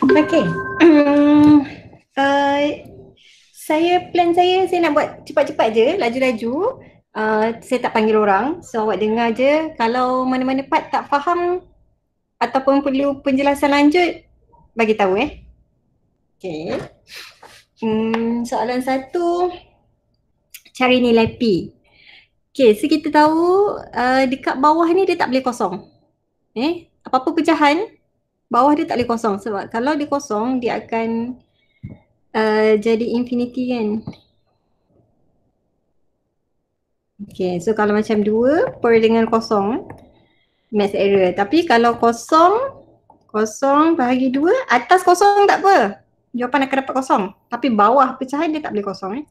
Okey. Uh, saya nak buat cepat-cepat je, laju-laju. Saya tak panggil orang, so awak dengar je. Kalau mana-mana part tak faham ataupun perlu penjelasan lanjut, bagi tahu Okey. Soalan satu, cari nilai P. Okey, so kita tahu dekat bawah ni dia tak boleh kosong. Apa-apa pecahan, bawah dia tak boleh kosong. Sebab kalau dia kosong, dia akan jadi infinity kan. Okay, so kalau macam 2 per dengan kosong, math error. Tapi kalau kosong bahagi 2, atas kosong tak apa. Jawapan akan dapat kosong. Tapi bawah pecahan dia tak boleh kosong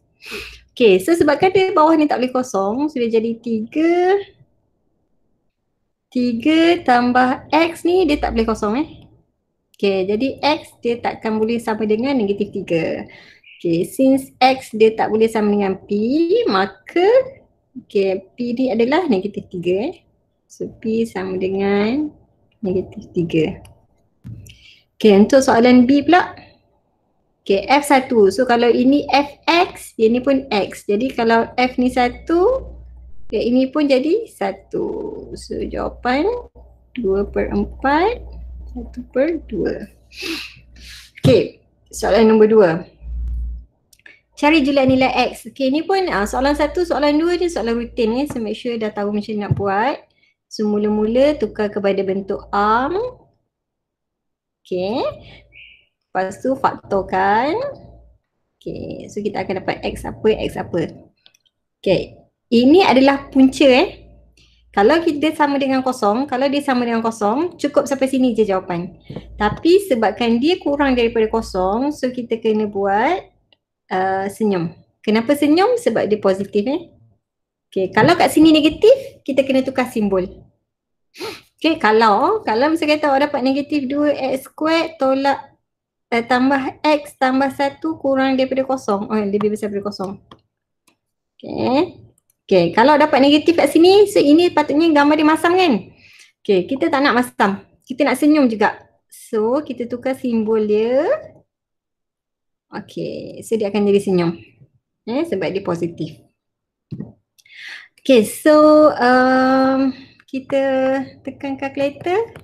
Okay, so sebabkan dia bawah ni tak boleh kosong, so dia jadi 3. 3 tambah X ni dia tak boleh kosong Okay, jadi X dia takkan boleh sama dengan negatif 3. Okay, since X dia tak boleh sama dengan P, maka okay, P ni adalah negatif 3 So P sama dengan negatif 3. Okay, untuk soalan B pula. Okay, F1. So kalau ini Fx, ini pun X. Jadi kalau F ni 1, okay, ini pun jadi 1. So jawapan 2 per 4, 1 per 2. Okay, soalan nombor 2. Cari julian nilai X. Okay, ni pun soalan 1, soalan 2 ni soalan rutin So make sure dah tahu macam nak buat. So mula-mula tukar kepada bentuk arm. Okay. Lepas tu faktorkan. Okay, so kita akan dapat X apa, X apa. Okay, ini adalah punca Kalau kita sama dengan kosong, kalau dia sama dengan kosong, cukup sampai sini je jawapan. Tapi sebabkan dia kurang daripada kosong, so kita kena buat senyum. Kenapa senyum? Sebab dia positif Okay, kalau kat sini negatif, kita kena tukar simbol. Okay, kalau misalnya kata awak dapat negatif 2x squared tolak tambah X tambah 1 kurang daripada kosong. Oh, lebih besar daripada kosong. Okay, kalau dapat negatif kat sini, so ini patutnya gambar dia masam kan? Okay, kita tak nak masam. Kita nak senyum juga. So, kita tukar simbol dia. Okay, so dia akan jadi senyum. Sebab dia positif. Okay, so kita tekan calculator.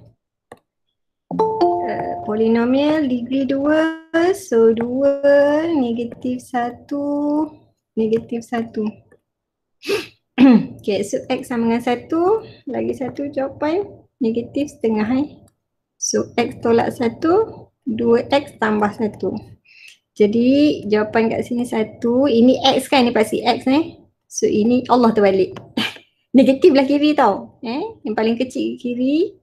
Polinomial degree 2, so 2, negatif 1, negatif 1. Okay, so X sama dengan 1, lagi 1 jawapan, negatif setengah So X tolak 1, 2X tambah 1. Jadi jawapan kat sini 1, ini X kan, ni pasti X So ini Allah terbalik. Negatif lah kiri tau. Yang paling kecil kiri,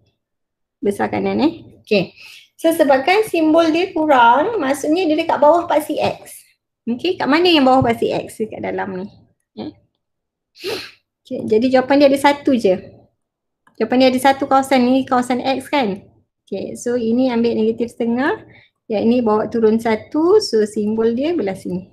besar kanan Okay. So sebabkan simbol dia kurang, maksudnya dia dekat bawah pasti X. Okay, kat mana yang bawah pasti X? Dekat dalam ni. Okay, jadi jawapan dia ada 1 je. Jawapan dia ada 1 kawasan ni, kawasan X kan? Okay, so ini ambil negatif setengah. Yang ini bawa turun 1, so simbol dia belah sini.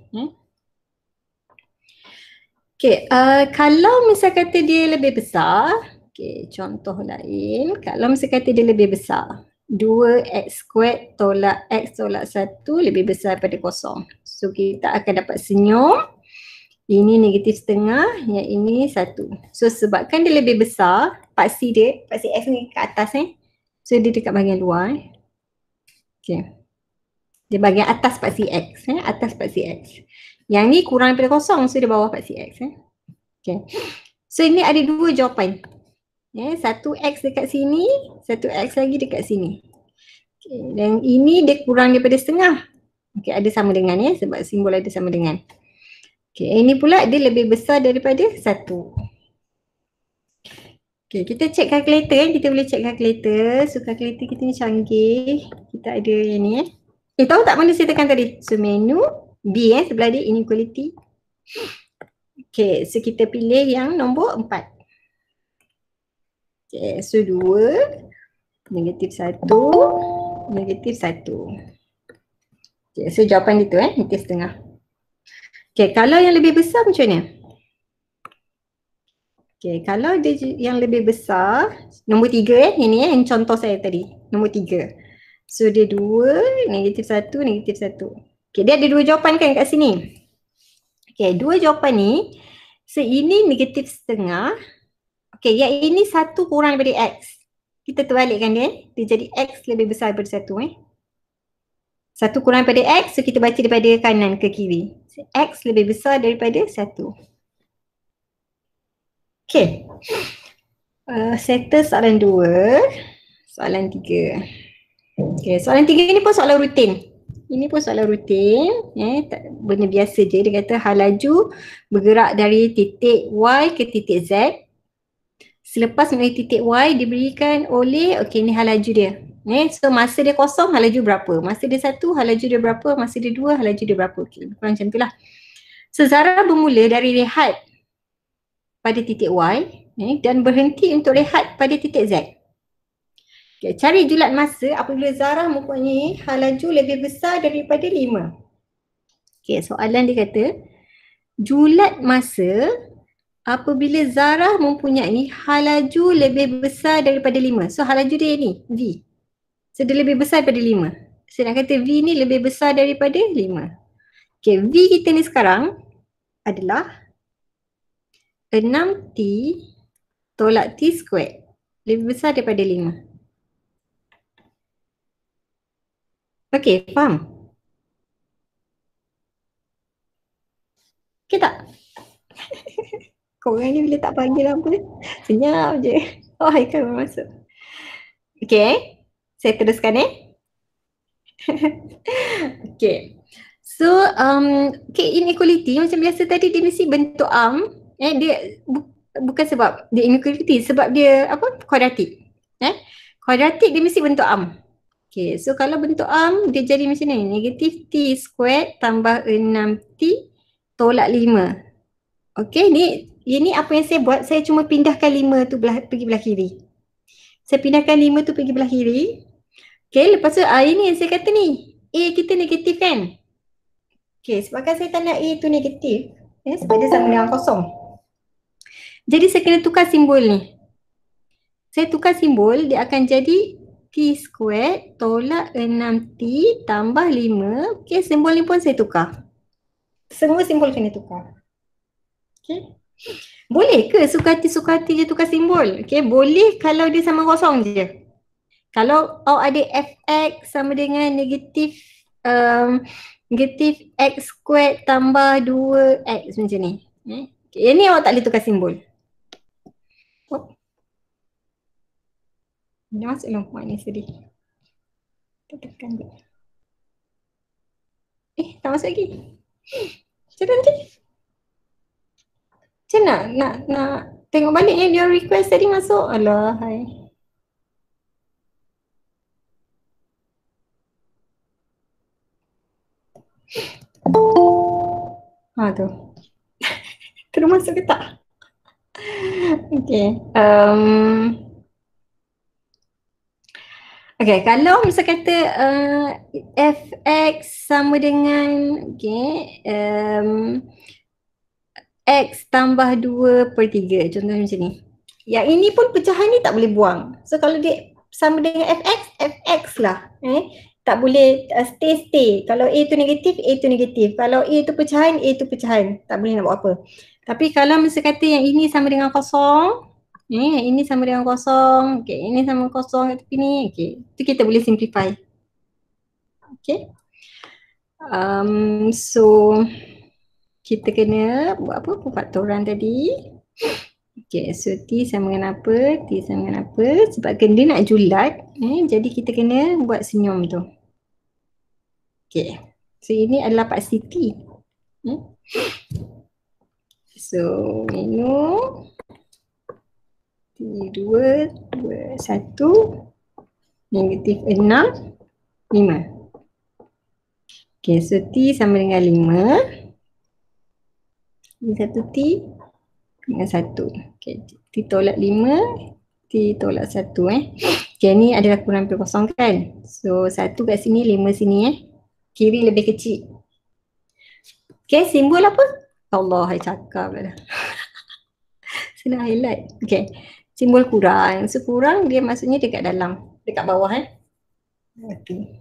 Okay, kalau misal kata dia lebih besar, okay, contoh lain, kalau misal kata dia lebih besar, 2x squared tolak x tolak 1 lebih besar daripada kosong. So kita akan dapat senyum. Ini negatif setengah, yang ini 1. So sebabkan dia lebih besar, paksi x ni ke atas So dia dekat bahagian luar Okay. Dia bahagian atas paksi x atas paksi x. Yang ni kurang daripada kosong, so dia bawah paksi x Okay. So ini ada 2 jawapan. 1x dekat sini, 1x lagi dekat sini. Okay. Dan ini dia kurang daripada setengah. Okay, ada sama dengan sebab simbol ada sama dengan. Okay, ini pula dia lebih besar daripada 1. Okay, kita check calculator kita boleh check calculator. So calculator kita ni canggih. Kita ada yang ni tahu tak mana saya tekan tadi? So menu B sebelah dia inequality. Okay, so kita pilih yang nombor 4. Okay, so 2, negatif 1, negatif 1. Okay, so jawapan dia tu negatif setengah. Okay, kalau yang lebih besar macam mana? Okay, kalau dia yang lebih besar, nombor 3 yang ni yang contoh saya tadi, nombor 3. So dia 2, negatif 1, negatif 1. Okay, dia ada 2 jawapan kan kat sini. Okay, 2 jawapan ni. So ini negatif setengah. Okay, yang ini 1 kurang daripada X. Kita terbalikkan dia. Dia jadi X lebih besar daripada 1 . 1 kurang daripada X, so kita baca daripada kanan ke kiri. So, X lebih besar daripada 1. Okay. Settle soalan 2. Soalan 3. Okay, soalan 3 ni pun soalan rutin. Ini pun soalan rutin. Benda biasa je. Dia kata hal laju bergerak dari titik Y ke titik Z. Selepas melalui titik Y diberikan oleh, okay ni hal laju dia. So masa dia kosong hal laju berapa? Masa dia 1 hal laju dia berapa? Masa dia 2 hal laju dia berapa? Okay, kurang macam tu lah. So Zara bermula dari rehat pada titik Y dan berhenti untuk rehat pada titik Z. Okay, cari julat masa apabila Zara mempunyai hal laju lebih besar daripada 5. Okay, soalan dia kata julat masa apabila Zara mempunyai hal laju lebih besar daripada 5. So hal laju dia ni, V. So dia lebih besar daripada 5. So nak kata V ni lebih besar daripada 5. Okay, V kita ni sekarang adalah 6T tolak T squared. Lebih besar daripada 5. Okay, faham? Okay tak? Korang ni bila tak panggil apa, senyap je. Oh, Haikal masuk. Okay, saya teruskan Okay. So, okay, inequality macam biasa tadi dia mesti bentuk arm. Dia bukan sebab dia inequality, sebab dia apa? Kuadratik. Kuadratik dia mesti bentuk arm. Okay, so kalau bentuk arm dia jadi macam ni. Negatif T squared tambah 6T tolak 5. Okay, ini apa yang saya buat, saya cuma pindahkan 5 tu pergi belah kiri. Saya pindahkan 5 tu pergi belah kiri. Okay, lepas tu ini yang saya kata ni. A kita negatif kan? Okay, sebabkan saya tak nak A tu negatif. Sebab dia sama dengan kosong. Jadi saya kena tukar simbol ni. Saya tukar simbol, dia akan jadi T squared tolak 6T tambah 5. Okay, simbol ni pun saya tukar. Semua simbol kena tukar. Okay. Boleh ke suka-hati je tukar simbol? Okay, boleh kalau dia sama kosong je. Kalau ada fx sama dengan negatif negatif x squared tambah 2x macam ni. Okay, yang ni awak tak boleh tukar simbol. Dia masuk dalam point ni sedih. Kita tekan dia. Tak masuk lagi. Macam mana nanti? Macam nak tengok balik yang dia request tadi masuk. Alah, hai. Tu. Terus masuk ke tak? Okay. Okay, kalau misal kata fx sama dengan x tambah 2/3, contoh macam ni. Yang ini pun pecahan ni tak boleh buang. So kalau dia sama dengan fx lah. Tak boleh stay. Kalau A tu negatif, A tu negatif. Kalau A tu pecahan, A tu pecahan. Tak boleh nak buat apa. Tapi kalau misal kata yang ini sama dengan kosong, ini sama dengan kosong, okay, ini sama kosong kat tepi ni, okay, tu kita boleh simplify. Okay. So kita kena buat apa? Pemfaktoran tadi. Okay, so T sama dengan apa? T sama dengan apa? Sebab dia nak julat, jadi kita kena buat senyum tu. Okay, so ini adalah paksi T. So, minum T2, 2, 1, negatif 6, 5. Okay, so T sama dengan 5. Ini 1 T dengan 1. Okay, T tolak 5, T tolak 1. Okay, ni adalah kurang daripada kosong kan? So, 1 kat sini, 5 sini kiri lebih kecil. Okay, simbol apa? Allah, saya cakap dah. Saya nak highlight. Okay, simbol kurang. So, kurang dia maksudnya dekat dalam, dekat bawah Okay,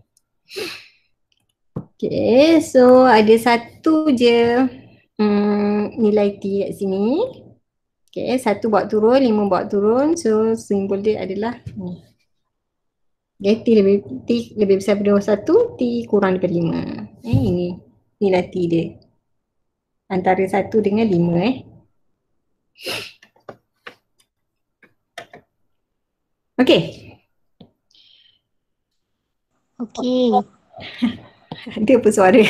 so ada satu je nilai T kat sini. Okay, 1 bawa turun, 5 bawa turun. So, simbol dia adalah ni. Okay, T lebih besar daripada 1, T kurang daripada 5. Ini nilai T dia. Antara 1 dengan 5 Okay. Okey. Ada apa suara?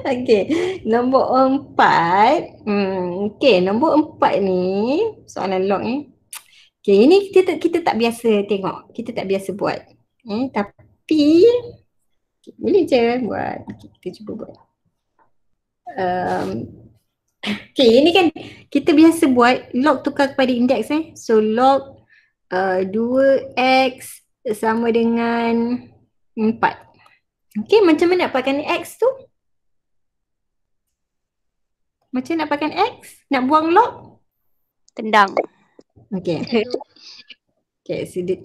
Okay, nombor 4. Okay, nombor 4 ni soalan log ni. Okay, ini kita tak biasa tengok, kita tak biasa buat. Tapi boleh je buat. Okay, kita cuba buat. Okay, ini kan kita biasa buat log tukar kepada indeks So log 2x sama dengan 4. Okay, macam mana nak pakai x tu? Macam nak pakai x? Nak buang log? Tendang. Okay. Okay, so dia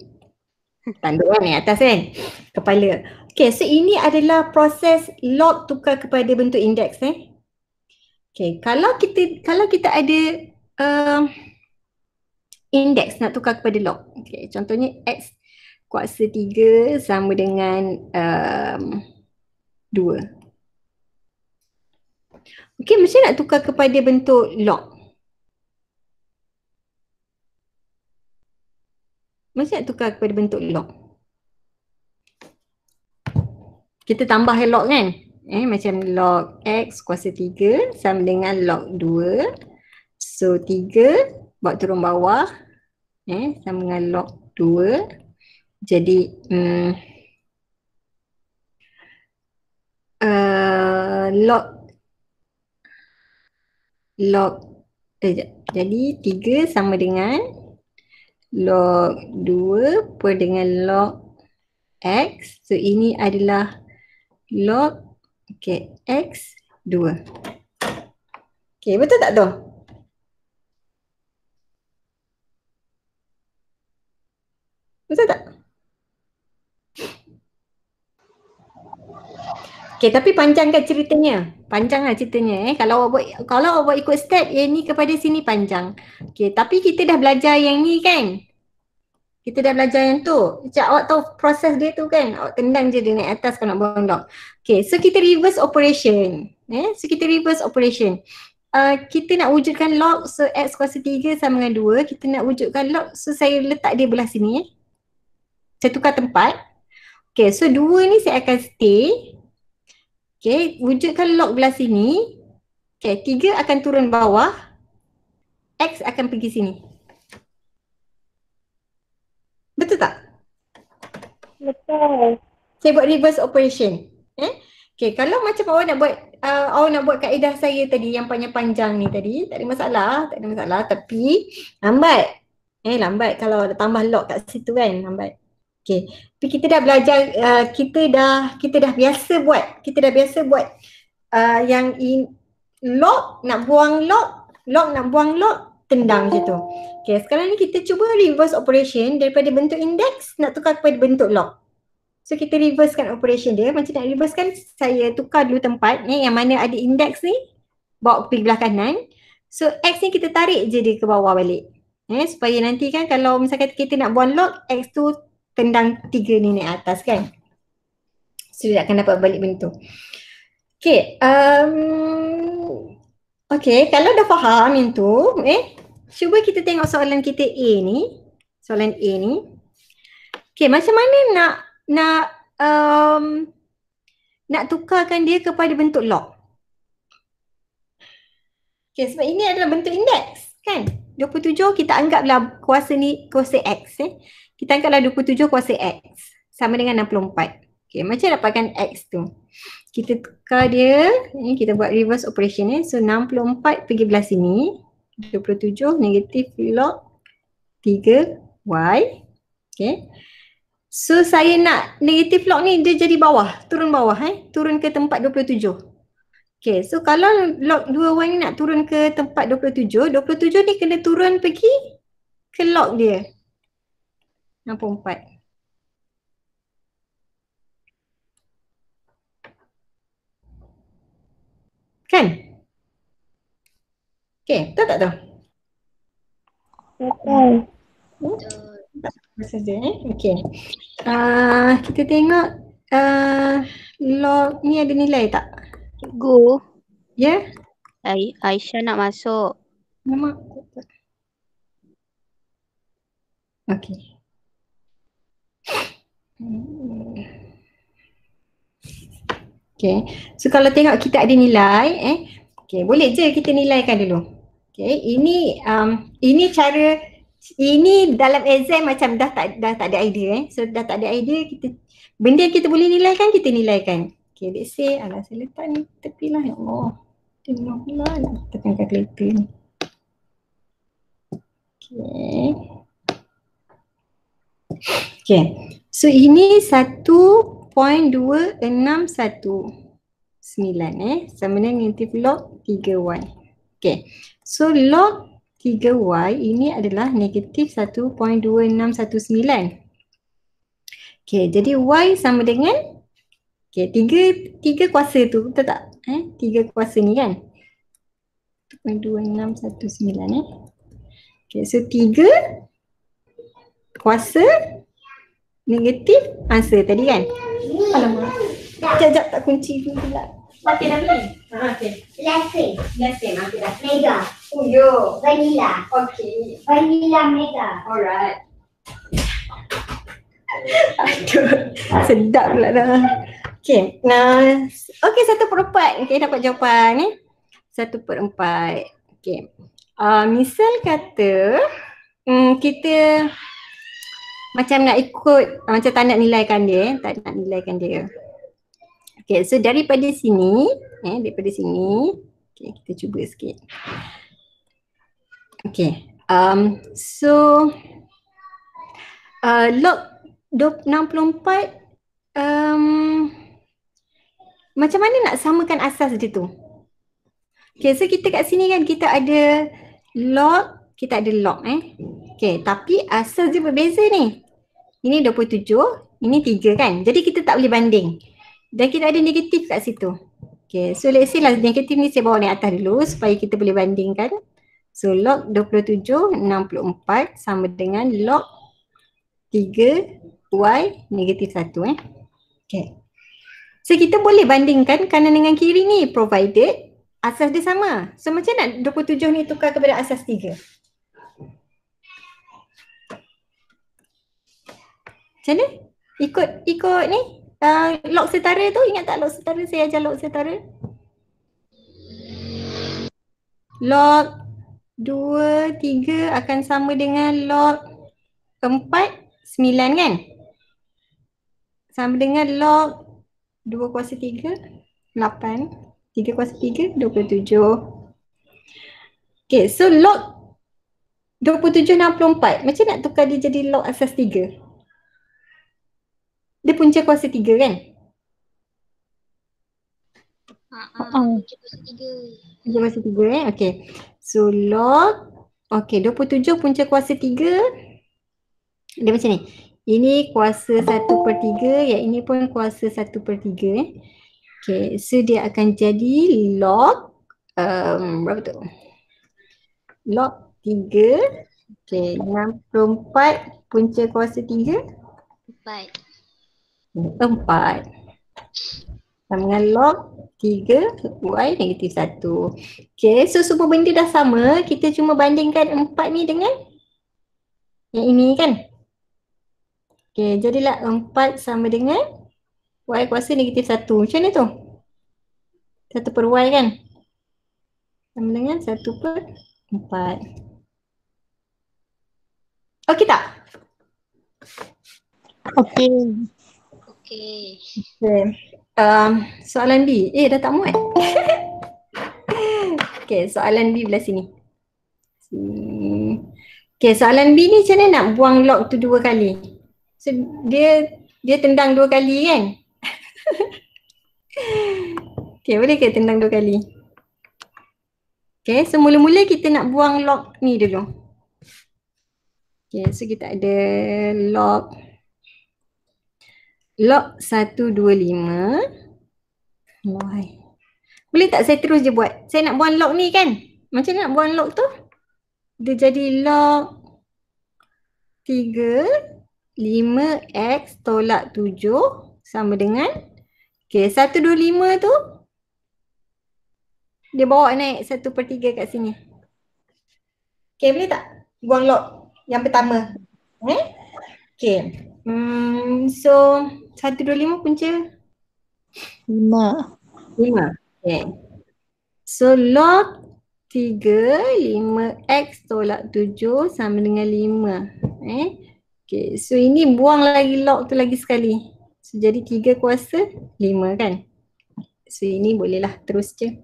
tanduk kan ni atas kan? Kepala. Okay, so ini adalah proses log tukar kepada bentuk indeks Okay, kalau kita ada indeks nak tukar kepada log. Okay, contohnya x kuasa 3 sama dengan 2. Okay, macam nak tukar kepada bentuk log? Macam nak tukar kepada bentuk log? Kita tambah log kan? Macam log x kuasa 3 sama dengan log 2. So 3 bawa turun bawah sama dengan log 2. Jadi jadi 3 sama dengan log 2 per dengan log x. So ini adalah log x 2. Okay, betul tak tu? Betul tak? Okay, tapi panjangkan ceritanya. Panjanglah ceritanya Kalau awak buat ikut step yang ni kepada sini panjang. Okay, tapi kita dah belajar yang ni kan? Kita dah belajar yang tu. Macam awak tahu proses dia tu kan? Awak tendang je dia naik atas kalau nak buang log. Okay, so kita reverse operation. So kita reverse operation. Kita nak wujudkan log, so x kuasa 3 sama dengan 2. Kita nak wujudkan log, so saya letak dia belah sini. Saya tukar tempat. Okay, so 2 ni saya akan stay. Okay, wujudkan log belah sini. Okay, 3 akan turun bawah. X akan pergi sini. Betul tak? Betul. Saya buat reverse operation. Okay, kalau macam awak nak buat kaedah saya tadi yang panjang-panjang ni tadi, tak ada masalah. Tapi lambat. Lambat kalau ada tambah log kat situ kan, lambat. Okay, tapi kita dah belajar, kita dah biasa buat yang log nak buang log, tendang je tu. Okay, sekarang ni kita cuba reverse operation daripada bentuk indeks nak tukar kepada bentuk log. So kita reversekan operation dia. Macam nak reversekan, saya tukar dulu tempat yang mana ada indeks ni, bawa pergi belah kanan. So x ni kita tarik je dia ke bawah balik. Supaya nanti kan kalau misalkan kita nak buang log, x tu tendang 3 ni naik atas kan. So dia akan dapat balik bentuk. Okay, okay, kalau dah faham yang tu, cuba kita tengok soalan kita A ni. Soalan A ni. Okay, macam mana nak tukarkan dia kepada bentuk log? Okay, sebab ini adalah bentuk indeks kan. 27 kita anggaplah kuasa ni kuasa x. Kita anggaplah 27 kuasa x sama dengan 64. Okay, macam dapatkan x tu? Kita tukar dia, kita buat reverse operation ni. So 64 pergi belah sini, 27 negatif log 3y. Okay. So saya nak negatif log ni dia jadi bawah, turun bawah turun ke tempat 27. Okay, so kalau log 2y ni nak turun ke tempat 27, 27 ni kena turun pergi ke log dia 64. Kan? Okay, betul tak tu? Betul. Saja Okay. Kita tengok log ni ada nilai tak? Cikgu, Ya? Aisyah nak masuk. Nama? Okay. Okay. So kalau tengok kita ada nilai, okay, boleh je kita nilaikan dulu. Okay, ini cara, ini dalam exam macam dah tak ada idea. So dah tak ada idea, benda yang kita boleh nilaikan, kita nilaikan. Okay, let's say, saya letak ni tepi lah, ya Allah. Tengok pula nak tekan calculator ni. Okay. Okay, so ini 1.2619 sama dengan negatif log 3y. Okay, so log 3y ini adalah negatif 1.2619. Okay, jadi y sama dengan, okay, 3 kuasa tu, betul tak? 3 kuasa ni kan? 1.2619 Okay, so 3 kuasa negatif answer tadi kan? Alamak. Sekejap tak kunci dulu pula. Okay, dah beli? Okay. Last cream. Last name, okay dah. Mega. Oh, yo. Vanilla. Okay. Vanilla mega. Alright. Aduh, sedap pula dah. Okay, okay, 1/4. Okay, dapat jawapan 1/4. Okay. Misal kata kita macam nak ikut, macam tak nak nilaikan dia, Okay, so daripada sini, okay, kita cuba sikit. Okay, so log 64, macam mana nak samakan asas dia tu? Okay, so kita kat sini kan kita ada log, Okay, tapi asas dia berbeza ni. Ini 27, ini 3 kan? Jadi kita tak boleh banding. Dan kita ada negatif kat situ. Okay, so let's say lah negatif ni saya bawa naik atas dulu supaya kita boleh bandingkan. So log 27, 64 sama dengan log 3y negatif 1 Okay. So kita boleh bandingkan kanan dengan kiri ni provided asas dia sama. So macam nak 27 ni tukar kepada asas 3? Macam mana? Ikut ni log setara tu, ingat tak log setara? Saya ajar log setara. Log 2, 3 akan sama dengan log 4, 9 kan? Sama dengan log 2 kuasa 3, 8. 3 kuasa 3, 27. Okay, so log 27, 64. Macam nak tukar dia jadi log asas 3? Dia punca kuasa 3 kan? Punca kuasa 3. Punca kuasa 3 okay. So log, okay, 27 punca kuasa 3. Dia macam ni. Ini kuasa 1/3, yang ini pun kuasa 1/3 Okay, so dia akan jadi log, berapa tu? Log 3, okay, 64 punca kuasa 3. 4. 4 sama dengan log 3 y negatif 1. Okay, so semua benda dah sama. Kita cuma bandingkan 4 ni dengan yang ini kan. Okay, jadilah 4 sama dengan y kuasa negatif 1. Macam mana tu? 1/y kan? Sama dengan 1/4. Okay tak? Okey. Okey. Okay. Soalan B. Dah tak muat. Okay, soalan B belah sini. Okay, soalan B ni macam mana nak buang log tu 2 kali? So dia tendang 2 kali kan? Okay, boleh ke tendang 2 kali? Okay, so mula-mula kita nak buang log ni dulu. Okay, so kita ada log 125 y Boleh tak saya terus je buat? Saya nak buang log ni kan? Macam mana nak buang log tu? Dia jadi log 3, 5x tolak 7 sama dengan 125 tu dia bawa naik 1/3 kat sini. Boleh tak? Buang log yang pertama. So 125 punca 5. So log 3, 5x tolak 7 sama dengan 5. So ini buang lagi log tu lagi sekali. So jadi 3/5 kan? So ini bolehlah terus je.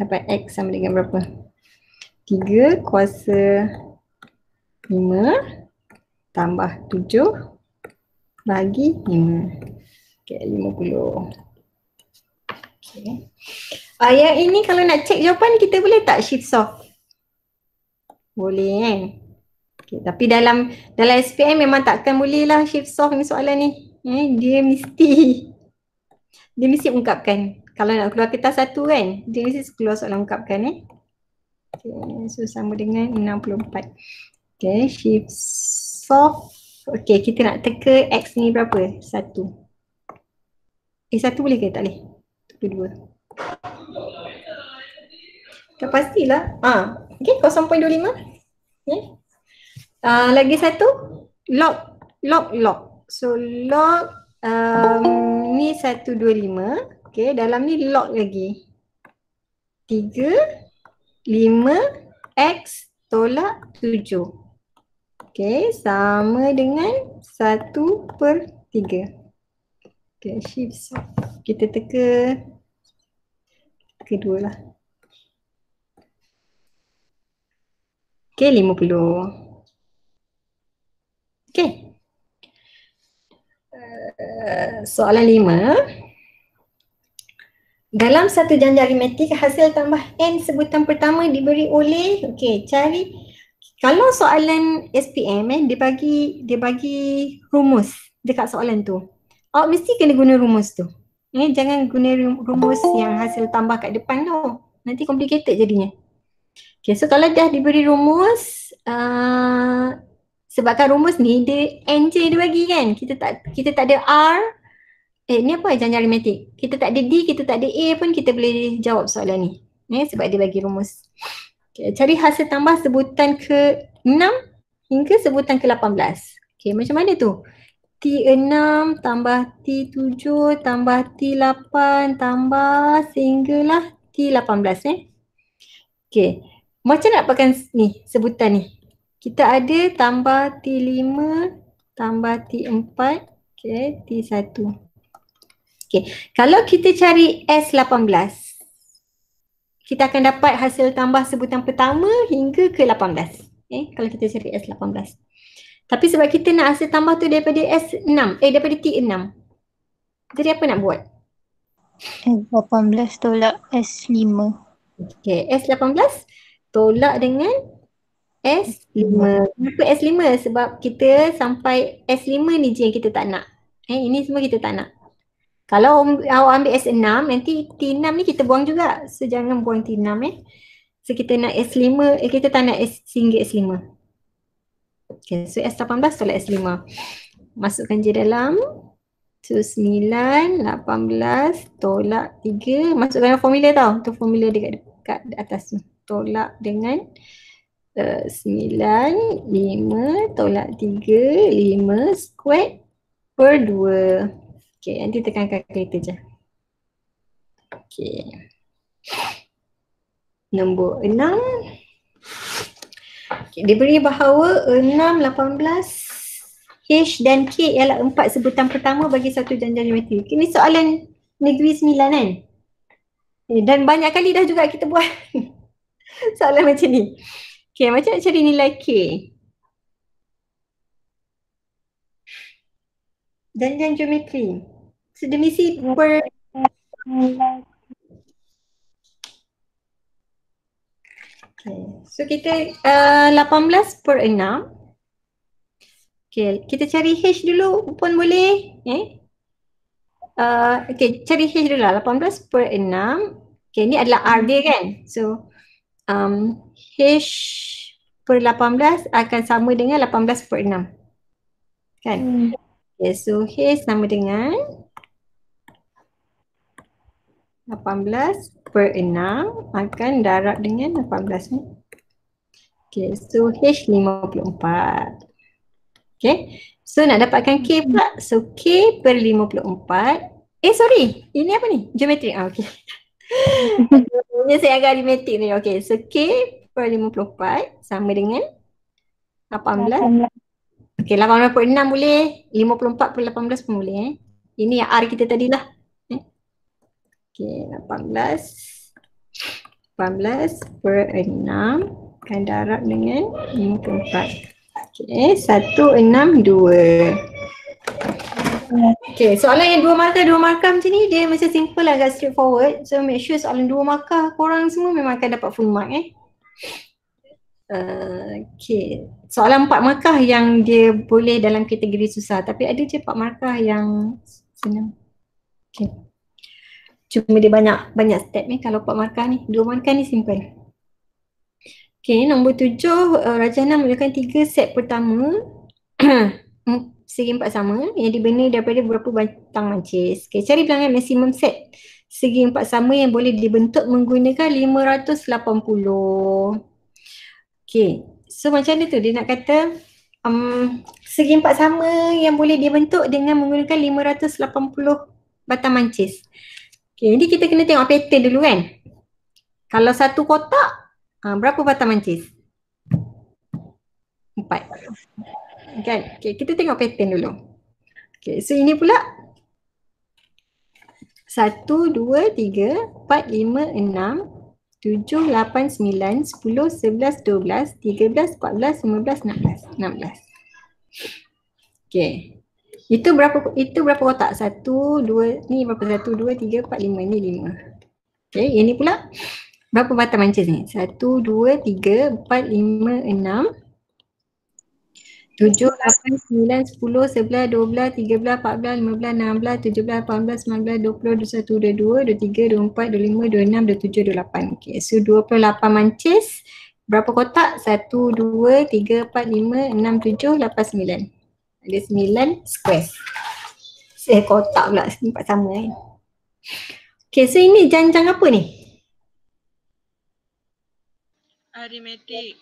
Dapat x sama dengan berapa? 3/5 tambah 7 bagi 5. 50. Yang ini kalau nak cek jawapan kita boleh tak shift solve? Boleh kan? Tapi dalam SPM memang takkan boleh lah shift solve ni soalan ni. Dia mesti ungkapkan. Kalau nak keluar kertas satu kan, dia mesti keluar soalan ungkapkan. So sama dengan 64. Shift solve. Kita nak teka x ni berapa? 1. 1 boleh ke? Tak boleh. Teka 2. Tak pastilah. 0.25. Lagi satu log. So log ni 125. Dalam ni log lagi 3, 5x tolak 7. Sama dengan 1/3. Shift solve. Kita teka kedua lah. 50. Soalan 5. Dalam satu janja aritmetik hasil tambah n sebutan pertama diberi oleh cari. Kalau soalan SPM dia bagi rumus dekat soalan tu. Awak mesti kena guna rumus tu. Jangan guna rumus yang hasil tambah kat depan tu. Nanti complicated jadinya. So kalau dah diberi rumus, sebabkan rumus ni dia n je dia bagi kan. Kita tak ada R. Ni apa janja aritmetik? Kita tak ada D, kita tak ada A pun kita boleh jawab soalan ni. Sebab dia bagi rumus. Cari hasil tambah sebutan ke-6 hingga sebutan ke-18. Macam mana tu? T6 tambah T7 tambah T8 tambah sehinggalah T18. Macam nak dapatkan ni sebutan ni? Kita ada tambah T5 tambah T4 T1. Kalau kita cari S18, kita akan dapat hasil tambah sebutan pertama hingga ke-18. Kalau kita cari S18. Tapi sebab kita nak hasil tambah tu daripada S6, daripada T6. Jadi apa nak buat? S18 tolak S5. S18 tolak dengan S5. Kenapa S5? Sebab kita sampai S5 ni je yang kita tak nak. Ini semua kita tak nak. Kalau awak ambil S6, nanti T6 ni kita buang juga. So jangan buang T6 So kita nak S5, kita tak nak S hingga S5. So S18 tolak S5. Masukkan je dalam. So 9, 18 tolak 3. Masukkan formula tau. Tu formula dekat atas tu. Tolak dengan 9, 5 tolak 3, 5 squared per 2. Nanti tekan kalkulator je. Nombor 6. Diberi bahawa 6, 18, H dan K ialah 4 sebutan pertama bagi satu janja geometri. Ini soalan negeri 9 kan? Dan banyak kali dah juga kita buat soalan macam ni. Macam nak cari nilai K? Janja geometri. So dia mesti per So kita 18 per 6. Kita cari H dulu pun boleh. Cari H dulu lah. 18 per 6 Okay, ni adalah R dia kan. So H per 18 akan sama dengan 18 per 6. Kan? Okay, so H sama dengan 18 per 6 akan darab dengan 18 ni. Okay, so H 54. Okay, so nak dapatkan K pula. So K per 54. Sorry, ini apa ni? Geometrik. Okay. Ini saya agak aritmetik ni. Okay, so K per 54 sama dengan 18. Okay, 18 per 6 boleh. 54 per 18 pun boleh. Ini yang R kita tadi lah. Okay, 18 per 6 akan darab dengan 54. Okay, 162. Okay, soalan yang 2 markah macam ni dia macam simple lah, agak straightforward. So make sure soalan 2 markah korang semua memang akan dapat full mark Okay, soalan 4 markah yang dia boleh dalam kategori susah, tapi ada je 4 markah yang senang. Okay, cuma dia banyak step ni. Kalau 4 markah ni, 2 markah ni simple. Okay, nombor 7, Rajana menggunakan 3 set pertama segi 4 sama yang dibina daripada berapa batang mancis. Okay, cari bilangan maksimum set segi 4 sama yang boleh dibentuk menggunakan 580. Okay, so macam mana tu dia nak kata segi 4 sama yang boleh dibentuk dengan menggunakan 580 batang mancis. Okay, jadi kita kena tengok pattern dulu kan. Kalau satu kotak, berapa batang mancis? 4. Kan? Okay, kita tengok pattern dulu. Okay, so ini pula 1, 2, 3, 4, 5, 6, 7, 8, 9, 10, 11, 12, 13, 14, 15, 16. Okay. Itu berapa kotak? 1, 2, ni berapa? 1, 2, 3, 4, 5. Ni 5. Okay, ini pula berapa batang mancis ni? 1, 2, 3, 4, 5, 6, 7, 8, 9, 10, 11, 12, 13, 14, 15, 16, 17, 18, 19, 20, 21, 22, 23, 24, 25, 26, 27, 28. Okay, so 28 mancis. Berapa kotak? 1, 2, 3, 4, 5, 6, 7, 8, 9. Ada 9 square. Kotak pula, 4 sama kan. Okay, so ini janjang apa ni? Aritmetik.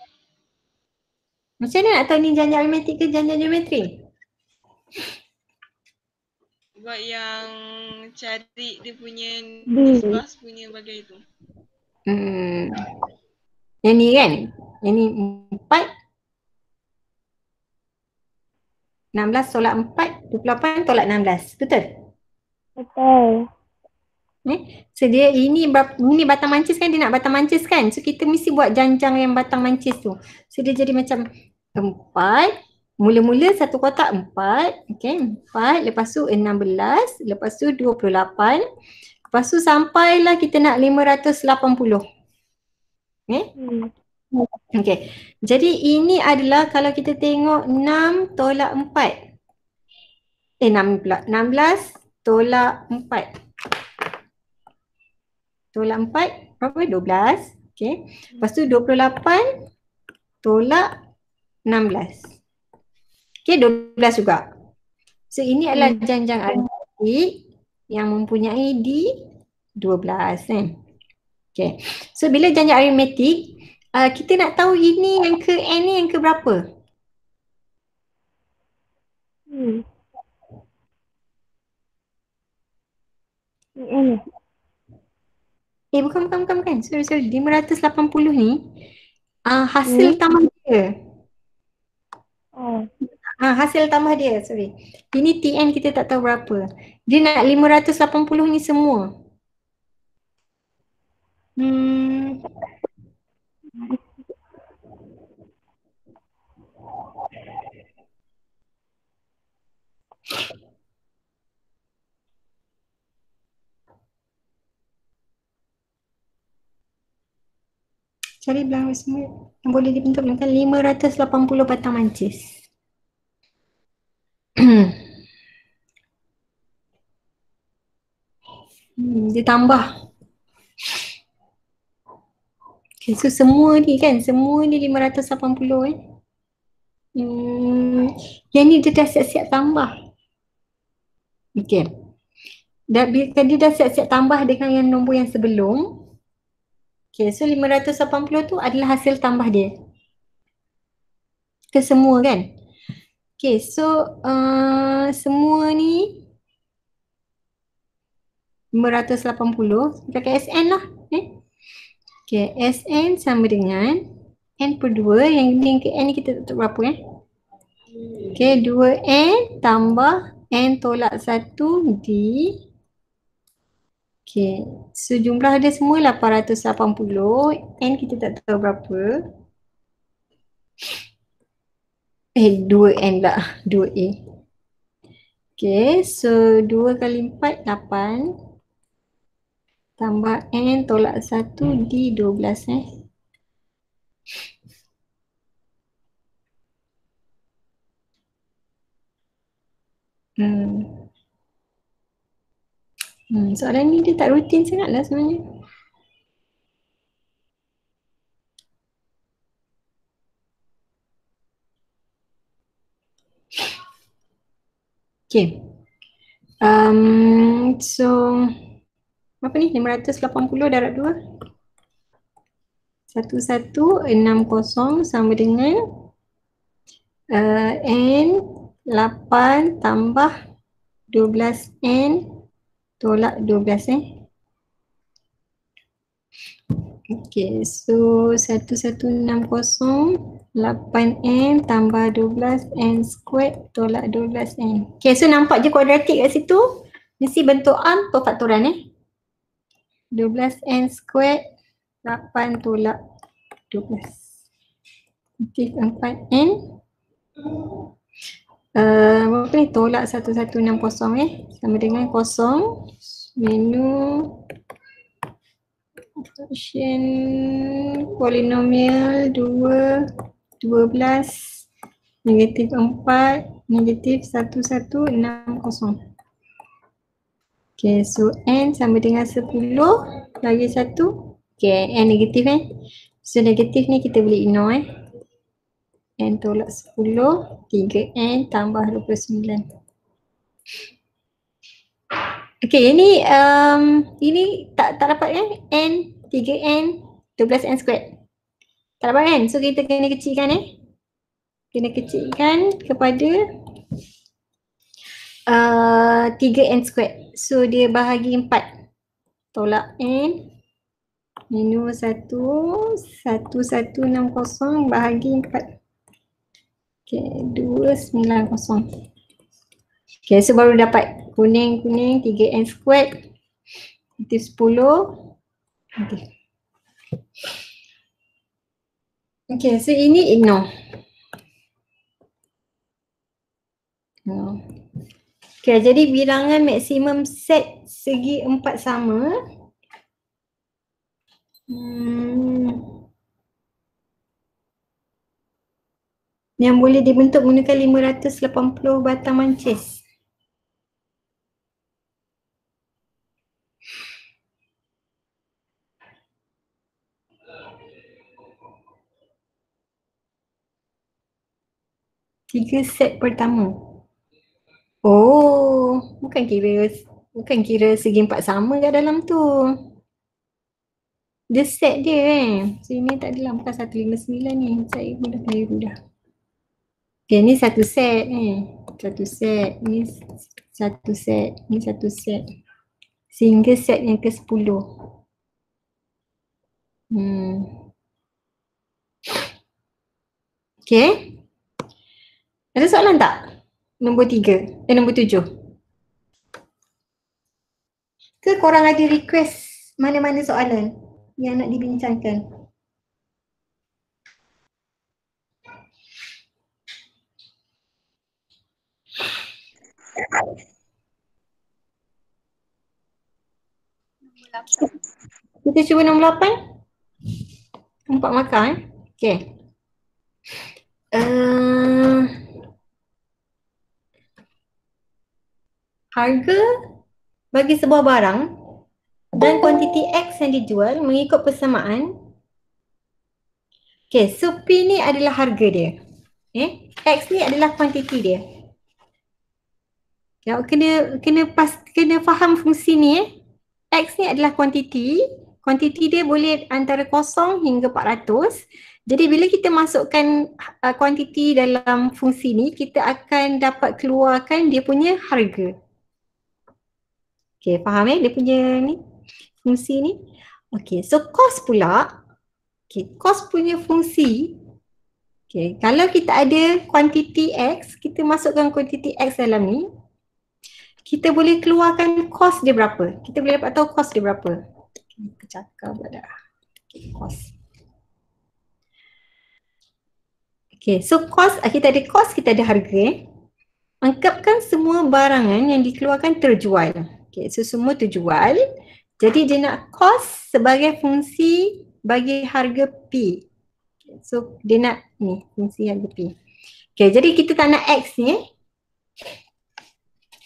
Macam mana nak tahu ni janjang aritmetik ke janjang geometri? Buat yang cari dia punya nisbah punya bagai tu. Yang ni kan? Yang ni 4. 16 tolak 4, 28 tolak 16. Betul? Betul. So dia ini batang mancis kan, dia nak batang mancis kan. So kita mesti buat janjang yang batang mancis tu. So dia jadi macam 4. Mula-mula satu kotak 4. Okay, 4. Lepas tu 16. Lepas tu 28. Lepas tu sampailah kita nak 580. Okay. Okay. Jadi ini adalah kalau kita tengok 6 tolak 4. 6 pula. 16 tolak 4. Tolak 4 berapa? 12. Okay. Lepas tu 28 tolak 16. Okay, 12 juga. So ini adalah janjang aritmetik yang mempunyai D12 kan. Okay. So bila janjang aritmetik, kita nak tahu ini yang ke N ni yang ke berapa? Bukan. Sorry. 580 ni hasil tambah dia. Hasil tambah dia, sorry. Ini TN kita tak tahu berapa. Dia nak 580 ni semua. Cari bilangan semua yang boleh dibentuk dengan 580 batang mancis. Dia tambah. Okay, so semua ni kan, semua ni 580 yang ni dia dah siap-siap tambah. Okay. Dia dah siap-siap tambah dengan yang nombor yang sebelum. Okay, so 580 tu adalah hasil tambah dia. Ke semua kan? Okay, so semua ni 580 kita pakai SN lah. Okay, SN sama dengan N per 2. Yang ni ke N ni kita tutup berapa Okay, 2N tambah N tolak 1 D. Okay, so jumlah dia semua 880. N kita tak tahu berapa. 2N lah, 2A. Okay, so 2 kali 4, 8. Tambah N tolak 1 D 12 Soalan ni dia tak rutin sangat lah sebenarnya. Okay. So apa ni? 580 darab 2. 1160 sama dengan N 8 tambah 12N tolak 12 Okay, so 1160 8N tambah 12N squared tolak 12N. Okay, so nampak je kuadratik kat situ. Mesti bentuk arm perfaktoran 12N squared 8 tolak 12. Nanti 4N berapa ni? Tolak 1160 sama dengan 0 menu function polinomial 2 12 negatif 4 negatif 1160. Okay, so N sama dengan 10 lagi 1. Okay, N negatif So negatif ni kita boleh ignore N tolak 10 3N tambah 29. Okay, ini tak dapat N 3N 12N squared. Tak dapat kan? So kita kena kecilkan Kena kecilkan kepada 3N squared. So dia bahagi 4. Tolak N minus 1 1160 bahagi 4. Okay, 290. Okay, so baru dapat kuning 3N squared negatif 10. Okay, so ini ignore. Okay, jadi bilangan maksimum set segi 4 sama. Yang boleh dibentuk menggunakan 580 batang mancis. Tiga set pertama. Oh, bukan kira segi 4 sama kat dalam tu. Dia set dia So ini tak adalah bukan 159 ni. Saya mudah. Okay, ni satu set Satu set, ni satu set, ni satu set. Sehingga set yang ke-10. Okay. Ada soalan tak? Nombor 3, nombor 7. Ke korang ada request mana-mana soalan yang nak dibincangkan? Kita cuba nombor 8. 4 markah Okay. Harga bagi sebuah barang dan kuantiti X yang dijual mengikut persamaan Okay, so P ni adalah harga dia. X ni adalah kuantiti dia. Ya, kena faham fungsi ni. X ni adalah kuantiti. Kuantiti dia boleh antara 0 hingga 400. Jadi bila kita masukkan kuantiti dalam fungsi ni, kita akan dapat keluarkan dia punya harga. Okay, faham dia punya ni fungsi ni. Okay, so cost pula. Okay, cost punya fungsi. Okay, kalau kita ada kuantiti X, kita masukkan kuantiti X dalam ni, kita boleh keluarkan cost dia berapa. Kita boleh dapat tahu cost dia berapa. Kita cakap pada cost. Okay, so cost, kita ada cost, kita ada harga. Anggapkan semua barangan yang dikeluarkan terjual. Okay, so semua terjual. Jadi dia nak cost sebagai fungsi bagi harga P. Okay, so dia nak ni fungsi harga P. Okay, jadi kita tak nak X ni.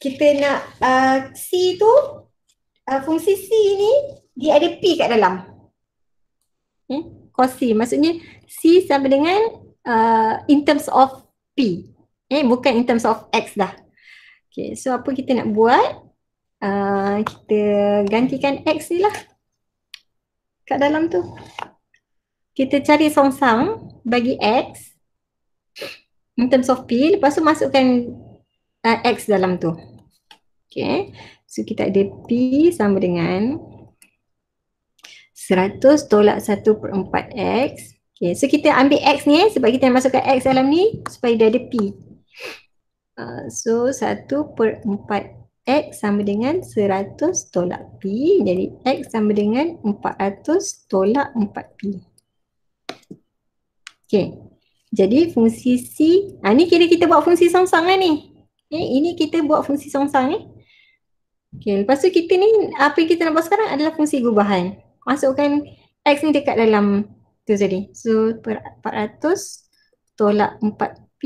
Kita nak C tu, fungsi C ni dia ada P kat dalam. Cost C, maksudnya C sama dengan in terms of P. Bukan in terms of X dah. Okay, so apa kita nak buat? Kita gantikan X ni lah kat dalam tu. Kita cari songsang bagi X in terms of P, lepas tu masukkan X dalam tu. Okay, so kita ada P sama dengan 100 tolak 1/4X. Okay, so kita ambil X ni sebab kita nak masukkan X dalam ni supaya dia ada P. So 1/4X sama dengan 100 tolak P. Jadi X sama dengan 400 tolak 4P. Okay, jadi fungsi C, ni kira kita buat fungsi songsang lah ni. Ini kita buat fungsi songsang ni. Okay, lepas tu kita ni, apa yang kita nak buat sekarang adalah fungsi gubahan. Masukkan X ni dekat dalam tu tadi. So 400 tolak 4P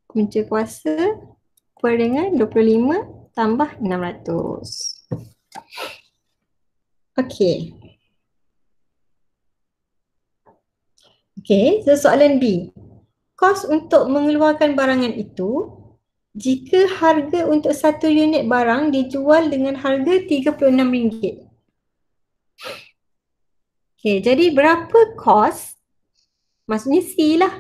punca kuasa per dengan 25 tambah 600. Okay. Okay, so soalan B. Kos untuk mengeluarkan barangan itu jika harga untuk satu unit barang dijual dengan harga RM36. Okay, jadi berapa kos? Maksudnya C lah.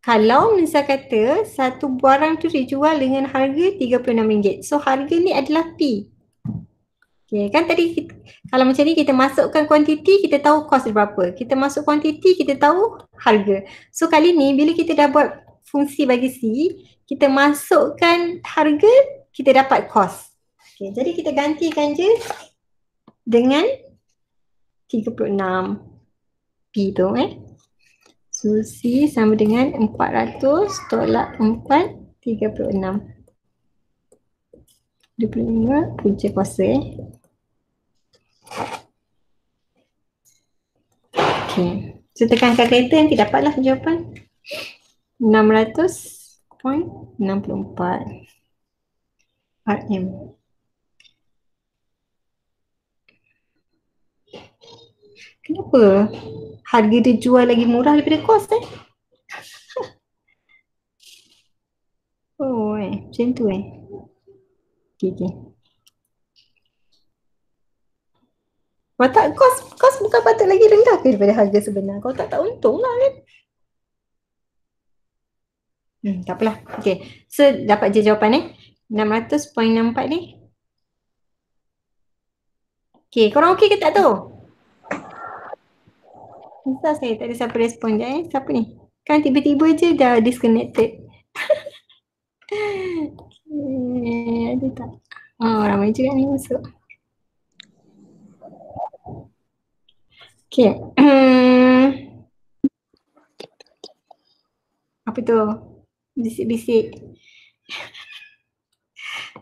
Kalau misal kata satu barang tu dijual dengan harga RM36. So harga ni adalah P. Okay, kan tadi kita, kalau macam ni kita masukkan kuantiti, kita tahu kos dia berapa. Kita masuk kuantiti, kita tahu harga. So kali ni bila kita dah buat fungsi bagi C, kita masukkan harga, kita dapat kos. Okay, jadi kita gantikan je dengan 36 P tu So C sama dengan 400 tolak 4, 36. 25 punca kuasa Okay, so tekan kalkulator nanti dapatlah jawapan 600.64 RM. Kenapa harga dia jual lagi murah daripada kos Oh macam tu Okay. Kalau tak kos bukan patut lagi rendah ke daripada harga sebenar. Kalau tak untung lah kan. Tak apalah. Okay. So dapat je jawapan 600.64 ni. Okay. Korang okay ke tak tu? Entah saya tak ada siapa respon je Siapa ni? Kan tiba-tiba je dah disconnected. Okay. Ada tak? Ramai juga ni masuk. Okay. Apa tu? Bisik-bisik.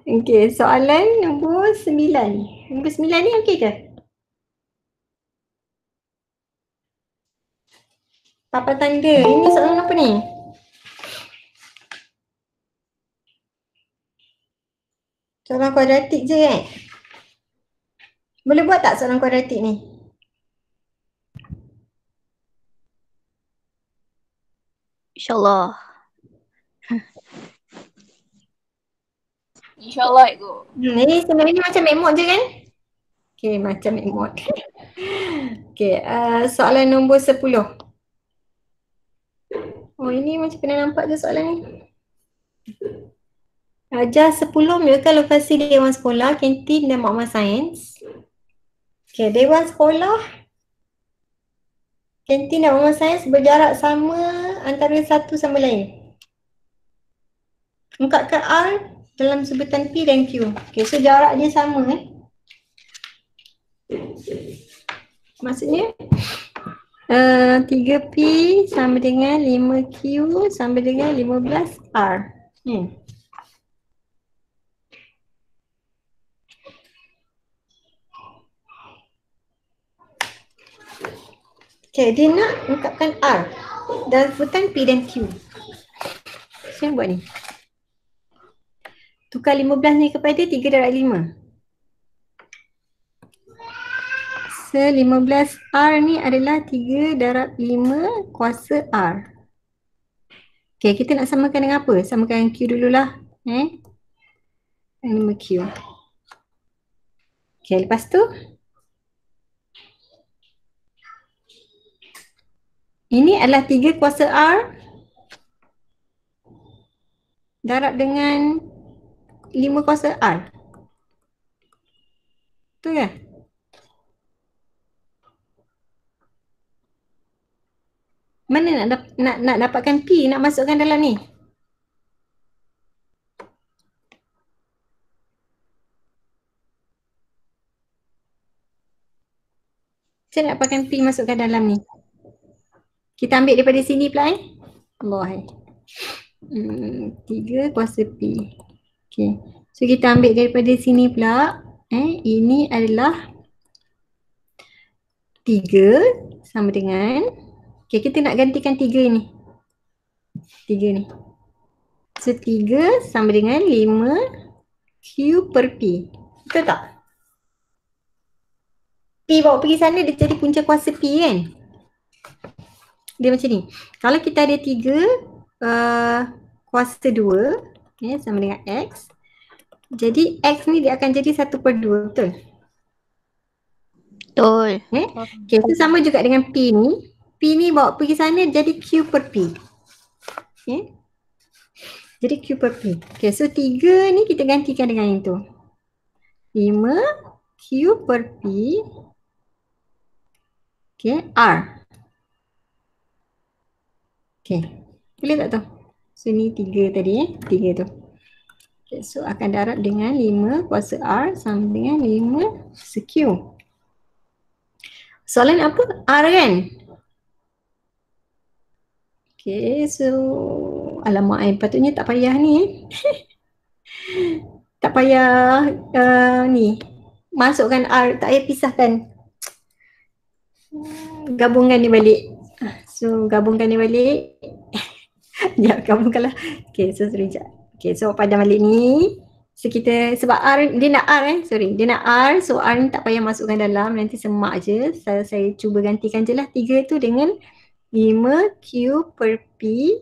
Okay, soalan nombor 9. Nombor 9 ni okey ke? Papan tanda. Ini soalan apa ni? Soalan kuadratik je Boleh buat tak soalan kuadratik ni? InsyaAllah. InsyaAllah cikgu. Ni sebenarnya macam emot je kan? Okay, macam emot. Okay, soalan nombor 10. Oh, ini macam pernah nampak je soalan ni. Ajar 10 mulakan lokasi Dewan Sekolah, kantin dan makmal sains. Okay, Dewan Sekolah, kantin dan makmal sains berjarak sama antara satu sama lain. Ungkapkan R dalam sebutan P dan Q. Okay, so jarak dia sama Maksudnya 3P sama dengan 5Q sama dengan 15R. Okay, dia nak ungkapkan R dalam sebutan P dan Q. Saya buat ni. Tukar 15 ni kepada 3/5. So 15R ni adalah 3/5 kuasa R. Okay, kita nak samakan dengan apa? Samakan Q dululah. 5Q. Okay, lepas tu ini adalah 3 kuasa R darab dengan 5 kuasa R. Betul ke? Mana nak dapatkan P, nak masukkan dalam ni? Saya nak dapatkan P masukkan dalam ni. Kita ambil daripada sini pula Allah 3 kuasa P. Okay. So kita ambil daripada sini pula. Ini adalah 3 sama dengan, okay, kita nak gantikan 3 ni. 3 ni. So 3 sama dengan 5Q per P. Betul tak? P bawa pergi sana dia jadi punca kuasa P kan? Dia macam ni. Kalau kita ada 3 kuasa 2 sama dengan X. Jadi X ni dia akan jadi 1/2, betul? Betul. Okay, so sama juga dengan P ni. P ni bawa pergi sana jadi Q per P. Okay. Jadi Q per P. Okay, so 3 ni kita gantikan dengan itu. 5Q per P. Okay, R. Okay, boleh tak tu? So ni 3 tadi 3 tu. Okay, so akan darab dengan 5 kuasa R sama dengan 5 kuasa Q. Soalan apa? R kan? Okay, so alamak patutnya tak payah ni tak payah ni masukkan R, tak payah pisahkan. Gabungkan ni balik. So gabungkan ni balik. Ya, gabungkanlah. Okay, so sekejap. Okay, so padam balik ni. So kita, sebab R, dia nak R sorry. Dia nak R, so R ni tak payah masukkan dalam, nanti semak je. Saya cuba gantikan je lah 3 tu dengan 5Q per P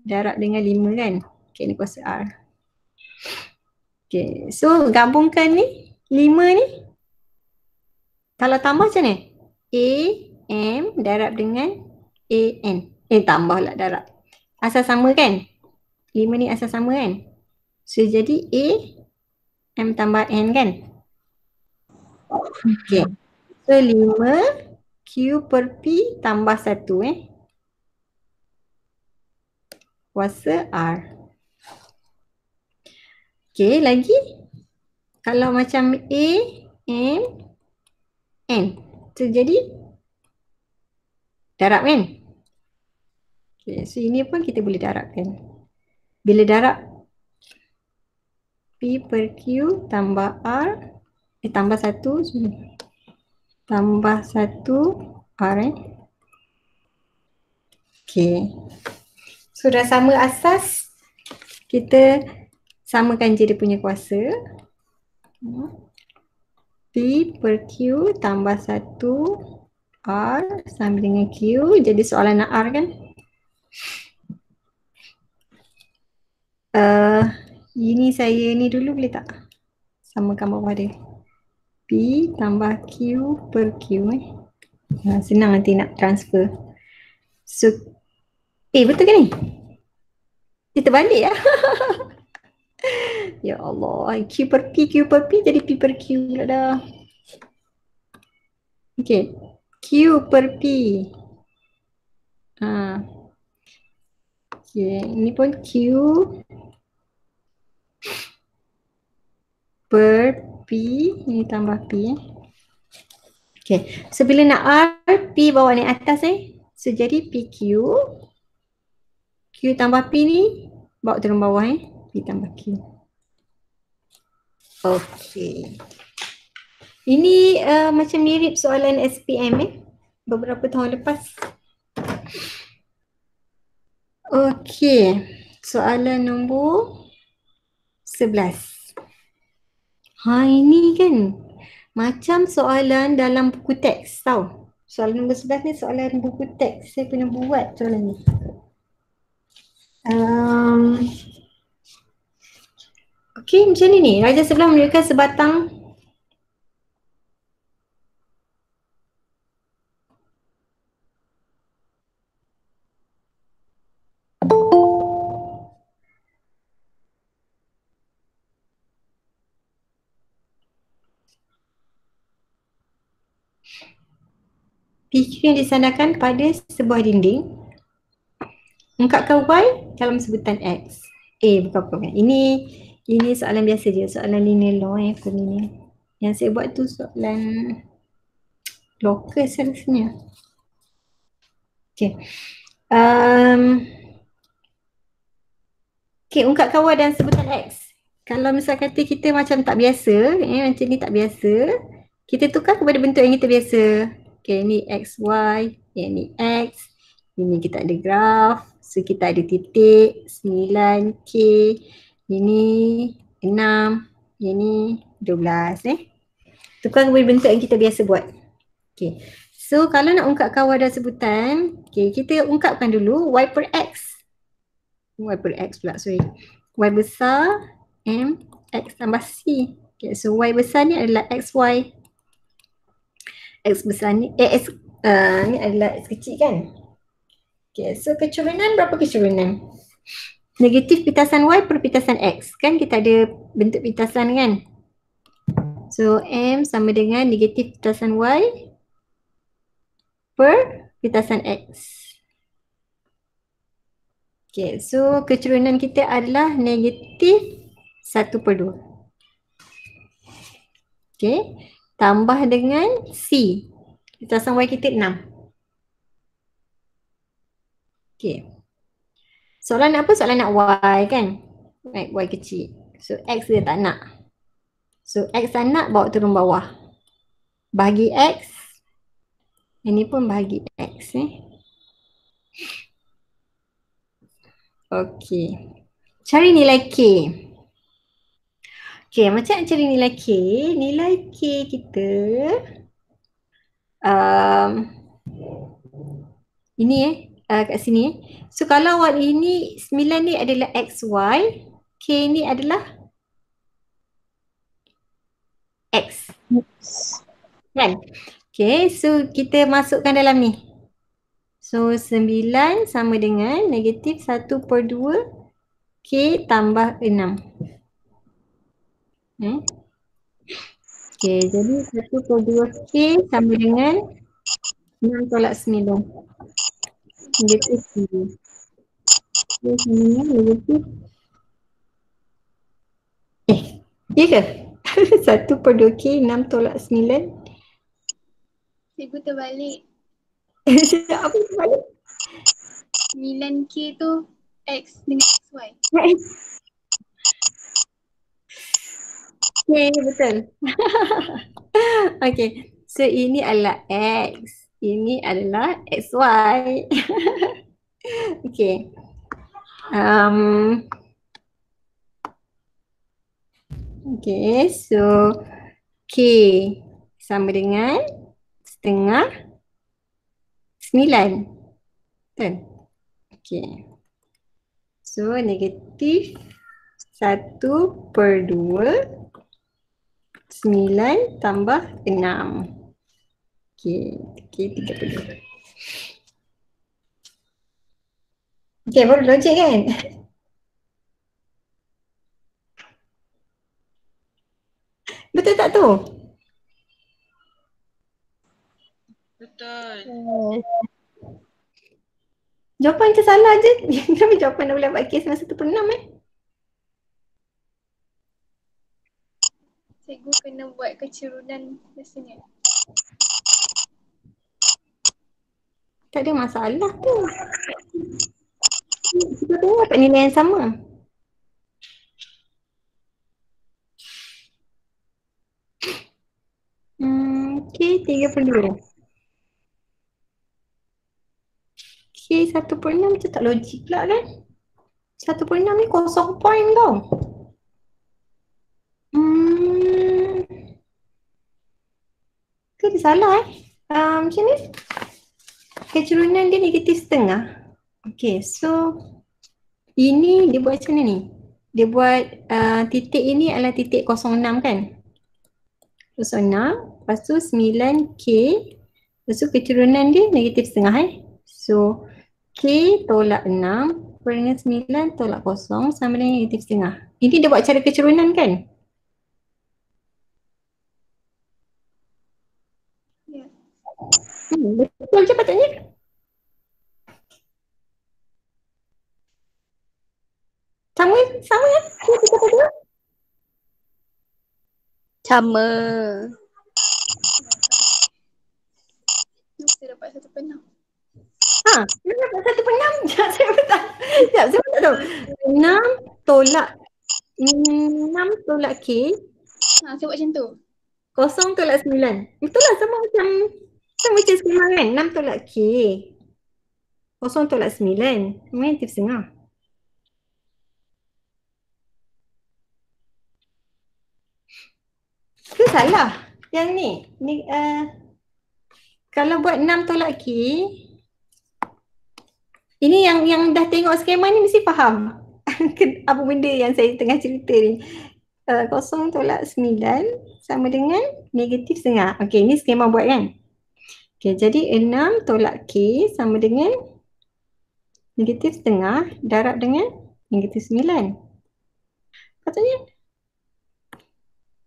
darab dengan 5 kan. Okay, ni kuasa R. Okay, so gabungkan ni 5 ni. Kalau tambah macam mana? A, M darab dengan A, N. Tambahlah darab. Asal sama kan? 5 ni asal sama kan? So jadi A, M tambah N kan? Okay. So 5 Q per P tambah 1 kuasa R. Okay, lagi. Kalau macam A, M, N. So jadi darab kan? Okay, so ini pun kita boleh darabkan. Bila darab P per Q tambah R, tambah 1, tambah 1 R Okay. So dah sama asas, kita samakan je dia punya kuasa. P per Q tambah 1 R sama dengan Q. Jadi soalan nak R kan? Ini saya ni dulu boleh tak? Samakan bawah dia. P tambah Q per Q senang nanti nak transfer. So, betul ke ni? Kita balik ya? Ya Allah, Q per P jadi P per Q pula dah. Okay, Q per P. Okay, ini pun Q per P, ini tambah P Okay, so bila nak R, P bawa naik atas so jadi PQ, Q tambah P ni bawa turun bawah P tambah Q. Okay. Ini macam mirip soalan SPM beberapa tahun lepas. Okay, soalan nombor 11. Ini kan macam soalan dalam buku teks tau. Soalan nombor 11 ni soalan buku teks. Saya pernah buat soalan ni. Okay, macam ni. Raja sebelah menunjukkan sebatang PQ yang disandarkan pada sebuah dinding. Ungkapkan Y dalam sebutan X. Bukan. Ini soalan biasa je. Soalan linear law linear. Yang saya buat tu soalan local seharusnya. Okay. Okay, ungkapkan Y dan sebutan X. Kalau misal kata kita macam tak biasa, macam ni tak biasa, kita tukar kepada bentuk yang kita biasa. Okay, ni XY, yang ni X, ini kita ada graf, so kita ada titik, 9, K, ini 6, ini 12 Tukar kepada bentuk yang kita biasa buat. Okay, so kalau nak ungkapkan Y dan sebutan, okay, kita ungkapkan dulu Y per X. Y per X pula, sorry. Y besar, M, X tambah C. Okay, so Y besar ni adalah XY. X besar ni, ni adalah X kecil kan? Okay, so kecurunan berapa kecurunan? Negatif pitasan Y per pitasan X. Kan kita ada bentuk pitasan kan? So M sama dengan negatif pitasan Y per pitasan X. Okay, so kecurunan kita adalah negatif 1/2. Okay. Tambah dengan C. Pitasan Y kita 6. Okay. Soalan nak apa? Soalan nak Y kan? Y kecil. So X dia tak nak. So X tak nak, bawa turun bawah. Bahagi X. Ini pun bahagi X Okay. Cari nilai K. Okay, macam nak cari nilai K? Nilai K kita ini kat sini So kalau ini 9 ni adalah XY, K ni adalah X. Kan? Okay, so kita masukkan dalam ni. So 9 sama dengan negatif 1/2 K tambah 6. Okay, jadi 1/2 K sama dengan 6 tolak 9. Negatif 7. Okay, sama dengan negatif. Ya ke? 1/2 K 6 tolak 9. Cikgu terbalik. Apa terbalik? 9K tu X dengan XY. Okay, betul. Okay, so ini adalah X. Ini adalah XY. Okay. Okay, so K sama dengan setengah 9. Betul? Okay. So negatif 1/2 9 tambah 6. Okey, 32. Okey, baru logik kan? Betul tak tu? Betul. Jawapan macam salah je. Kenapa jawapan dah boleh buat kes 1/6 Cikgu kena buat kecerunan rasanya. Tak ada masalah tu. Kita tengok dapat nilai yang sama. Okey, 32. Okey, 1/6 macam tak logik pula kan? 1/6 ni kosong point tau. Ke dia salah macam ni? Kecerunan dia negatif setengah. Okay, so ini dia buat macam mana ni? Dia buat titik ini adalah titik 06 kan? 06, lepas tu 9K, lepas tu kecerunan dia negatif setengah So K tolak 6 per dengan 9 tolak 0 sama dengan negatif setengah. Ini dia buat cara kecerunan kan? Ya. Betul je patutnya. Sama kan? Sama. Mesti dapat 1/6. Dia dapat 1/6. Sekejap, saya tak tahu. 6 tolak 6 tolak K, Saya buat macam tu. 0 tolak 9. Betul lah, sama macam skema kan? 6 tolak K, 0 tolak 9. Negatif setengah. Ke salah? Yang ni kalau buat 6 tolak K, ini yang dah tengok skema ni mesti faham apa benda yang saya tengah cerita ni. 0 tolak 9 sama dengan negatif setengah. Okey, ni skema buat kan? Okey, jadi 6 tolak K sama dengan negatif setengah darab dengan negatif 9. Patutnya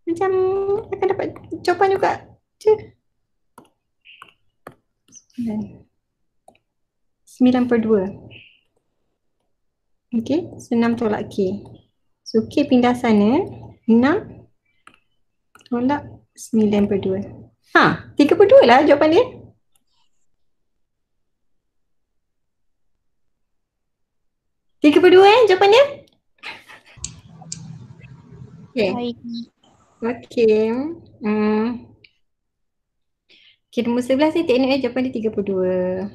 macam akan dapat jawapan juga. 9/2. Okey, so 6 tolak K. So K pindah sana, 6 tolak 9/2. 3/2 lah jawapan dia. Tiga per dua jawapan dia? Okay. Okay. Okay, nombor 11 ni tengok jawapan dia 3/2.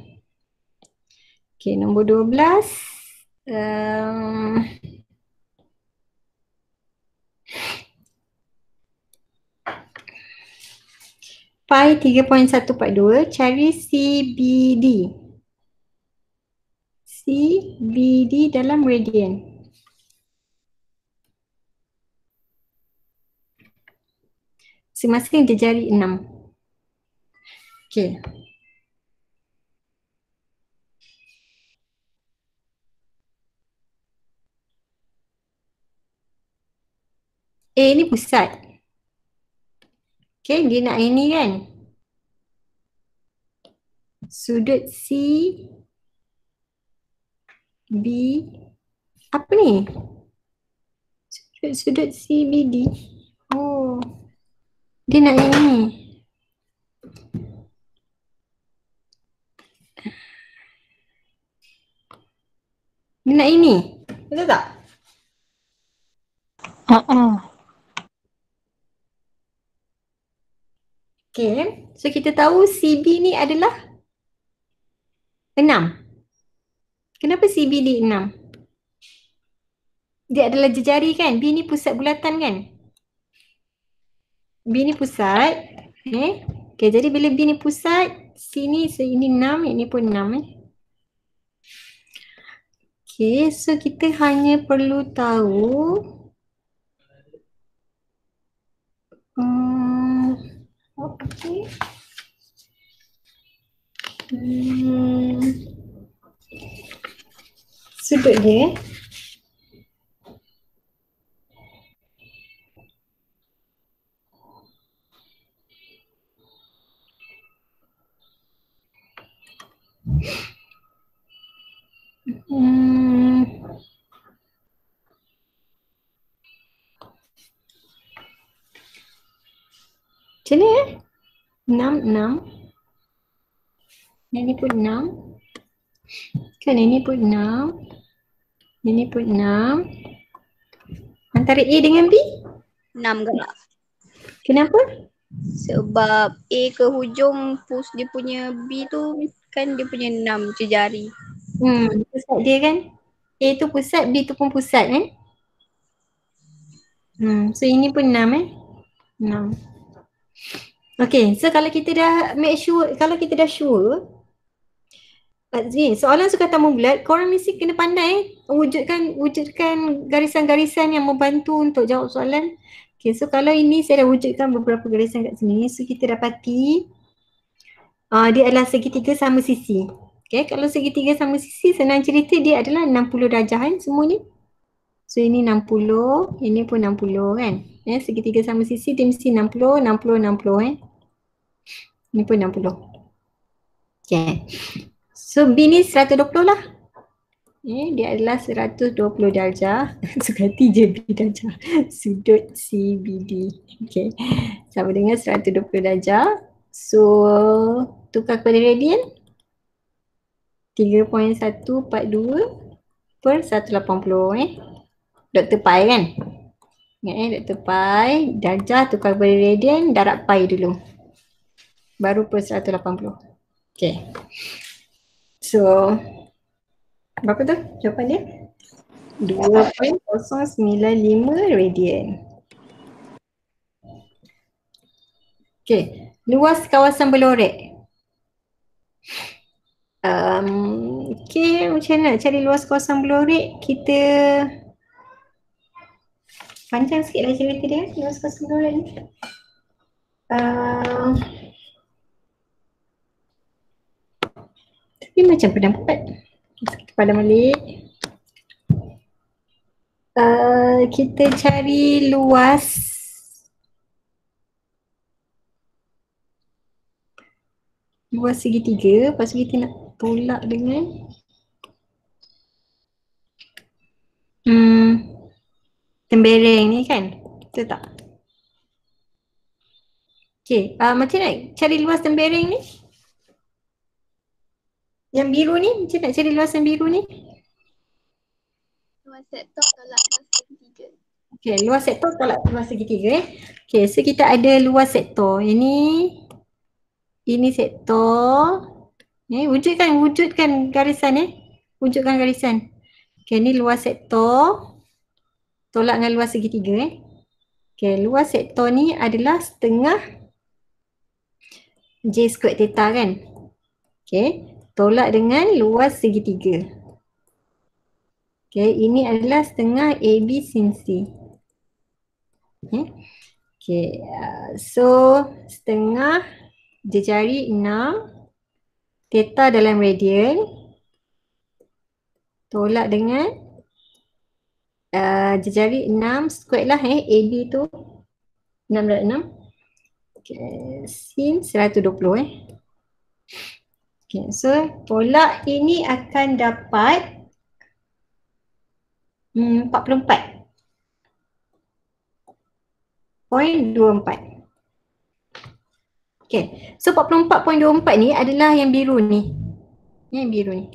Okay, nombor 12. Pi 3.142, cari CBD. CBD dalam radian. Masing-masing dia jari 6. Okay. A ni pusat. Okay, dia nak ini kan. Sudut C B apa ni? Sudut CBD. Oh. Dia nak ini. Dia nak ini. Betul tak? Okay. So kita tahu CB ni adalah 6. Kenapa CBD 6? Dia adalah jejari kan? B ni pusat bulatan kan? B ni pusat. Okay, jadi bila B ni pusat, sini, so ini 6, ini pun 6 Okay, so kita hanya perlu tahu sudut dia. Hmm. Macam ni 6. Yang ni pun 6. Kan ini pun 6. Ini pun 6. Antara A dengan B? 6 kan? Kenapa? Sebab A ke hujung push dia punya B tu kan dia punya 6 jari. Pusat dia kan? A tu pusat, B tu pun pusat kan? So ini pun 6 6. Okay, so kalau kita dah make sure, kalau kita dah sure, ni soalan sukatan bulat, korang mesti kena pandai wujudkan garisan-garisan yang membantu untuk jawab soalan. Okay, so kalau ini saya dah wujudkan beberapa garisan kat sini, so kita dapati dia adalah segitiga sama sisi. Okay, kalau segitiga sama sisi senang cerita dia adalah 60 darjah kan semua ni. So ini 60, ini pun 60 kan. Segitiga sama sisi dia mesti 60, 60, 60 kan. Ini pun 60. Okay. So B ni 120 lah. Dia adalah 120 darjah. Suka hati je B darjah. Sudut CBD. Okay. Sama dengan 120 darjah. So tukar kepada radian. 3.142 per 180 Dr. Pi kan? Ingat Dr. Pi. Darjah tukar kepada radian. Darab pi dulu. Baru per 180. Okay. So berapa tu jawapan dia? 2.095 radian. Okay, luas kawasan Belorek. Okay, macam mana nak cari luas kawasan Belorek? Kita panjang sikit lah cerita dia, luas kawasan Belorek ni. Tapi macam pendapat. Kita padam balik. Kita cari luas segitiga, lepas tu kita nak tolak dengan tembereng ni kan, betul tak? Okay, macam nak cari luas tembereng ni? Yang biru ni, macam nak cari luas yang biru ni? Luas sektor tolak luas segitiga. Okay, luas sektor tolak luas segitiga Okay, so kita ada luas sektor. Ini sektor. Wujudkan garisan Wujudkan garisan. Okay, ni luas sektor tolak dengan luas segitiga Okay, luas sektor ni adalah setengah J squared theta kan. Okay, tolak dengan luas segitiga. Okay, ini adalah setengah AB sin C. Okay, so setengah jejari 6 theta dalam radian tolak dengan jejari 6 square lah AB tu 6/6. Okay, sin 120 Okay, so tolak ini akan dapat 44.24. Okay, so 44.24 ni adalah yang biru ni. Yang biru ni.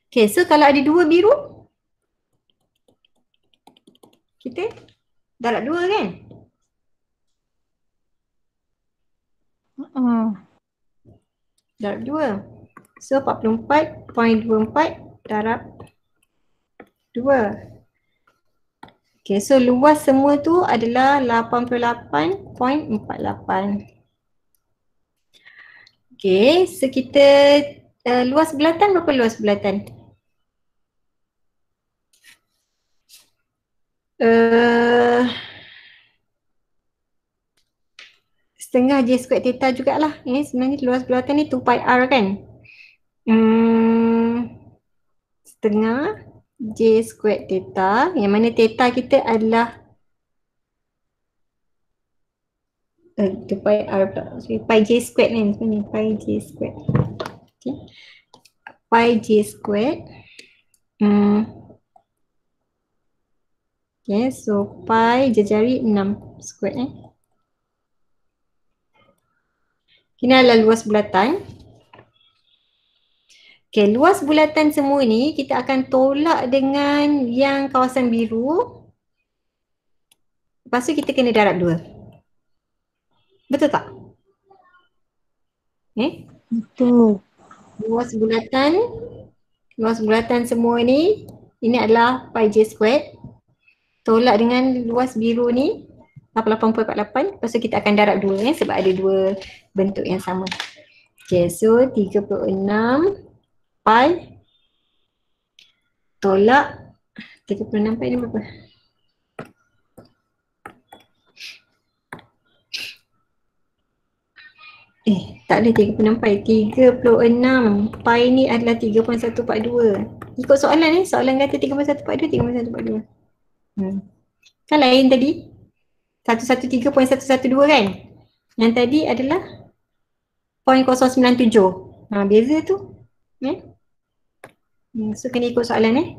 Okay, so kalau ada dua biru, kita darab 2 kan? Darab 2. So 44.24 darab 2. Okay, so luas semua tu adalah 88.48. Okay, so kita luas bulatan berapa luas bulatan? setengah J squared theta jugalah. Sebenarnya luas bulatan ni 2 pi r kan. Setengah J squared theta, yang mana theta kita adalah 2 pi r pula. Sorry, pi J squared ni sebenarnya, pi J squared. Okay. Pi J squared. Okay, so pi jari 6 squared Ini adalah luas bulatan. Okay, luas bulatan semua ni kita akan tolak dengan yang kawasan biru. Lepas tu kita kena darab 2. Betul tak? Betul. Luas bulatan semua ni, ini adalah pi J squared. Tolak dengan luas biru ni 88.48. Lepas tu kita akan darab 2 sebab ada dua bentuk yang sama. Okay, so 36 pi tolak 36 pi ni berapa? Tak ada 36 pi. 36 pi ni adalah 3.142. Ikut soalan ni, soalan kata 3.142, 3.142. Kan lain tadi 113.112 kan? Yang tadi adalah 0.097. Beza tu. So kena ikut soalan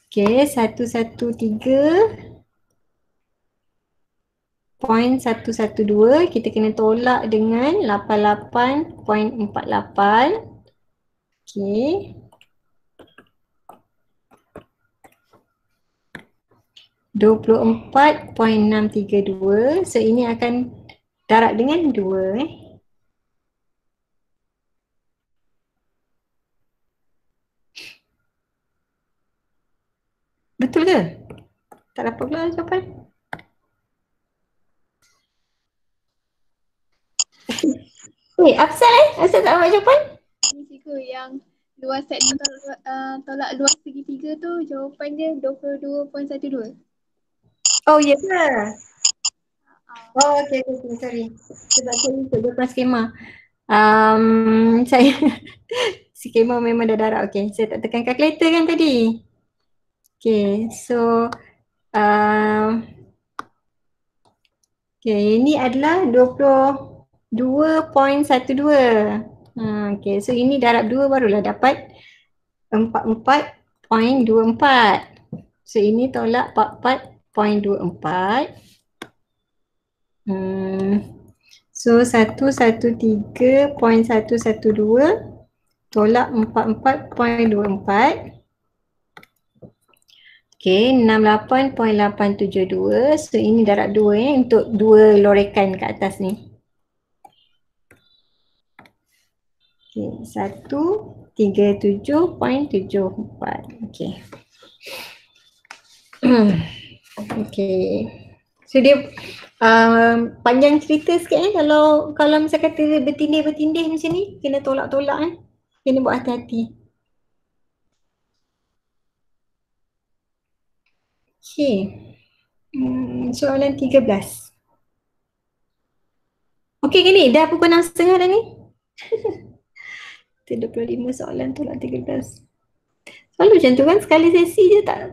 Okay, 113.112 kita kena tolak dengan 88.48. Okay. 24.632. So ini akan darab dengan 2 Betul ke? Tak dapat pula jawapan. Afsal Afsal tak dapat jawapan? Ni cikgu yang luas segmen tolak luas segitiga tu jawapan dia 22.12. Oh ya ke? Oh okay, sorry. Sebab saya ikut jawapan skema. Saya skema memang dah darab. Okay, saya tak tekan kalkulator kan tadi. Okay, so okay, ini adalah 22.12. Okay, so ini darab 2 barulah dapat 44.24. So ini tolak 44.24. So 113.112 tolak 44.24. Okay, 68.872. So ini darab 2 untuk dua lorekan kat atas ni. Okay, 137.74. Okay. Okay. So dia panjang cerita sikit kalau misal kata bertindih-bertindih macam ni, kena tolak-tolak kena buat hati-hati. Okay. Soalan 13. Okay ke ni? Dah pukul 6.30 dah ni? 25 soalan tolak 13. Selalu macam tu kan, sekali sesi je tak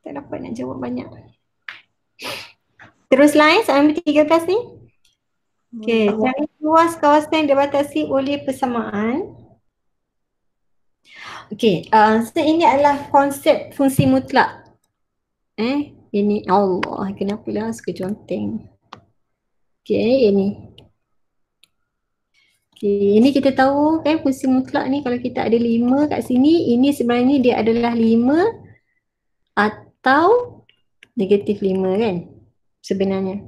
dapat nak jawab banyak. Teruslah soalan 13 ni. Okay, cari luas kawasan yang dibatasi oleh persamaan. Okay, so ini adalah konsep fungsi mutlak. Ini Allah, kenapalah suka conteng. Okay, ini. Okay, ini kita tahu kan fungsi mutlak ni kalau kita ada 5 kat sini, ini sebenarnya dia adalah 5 atau negatif 5 kan sebenarnya.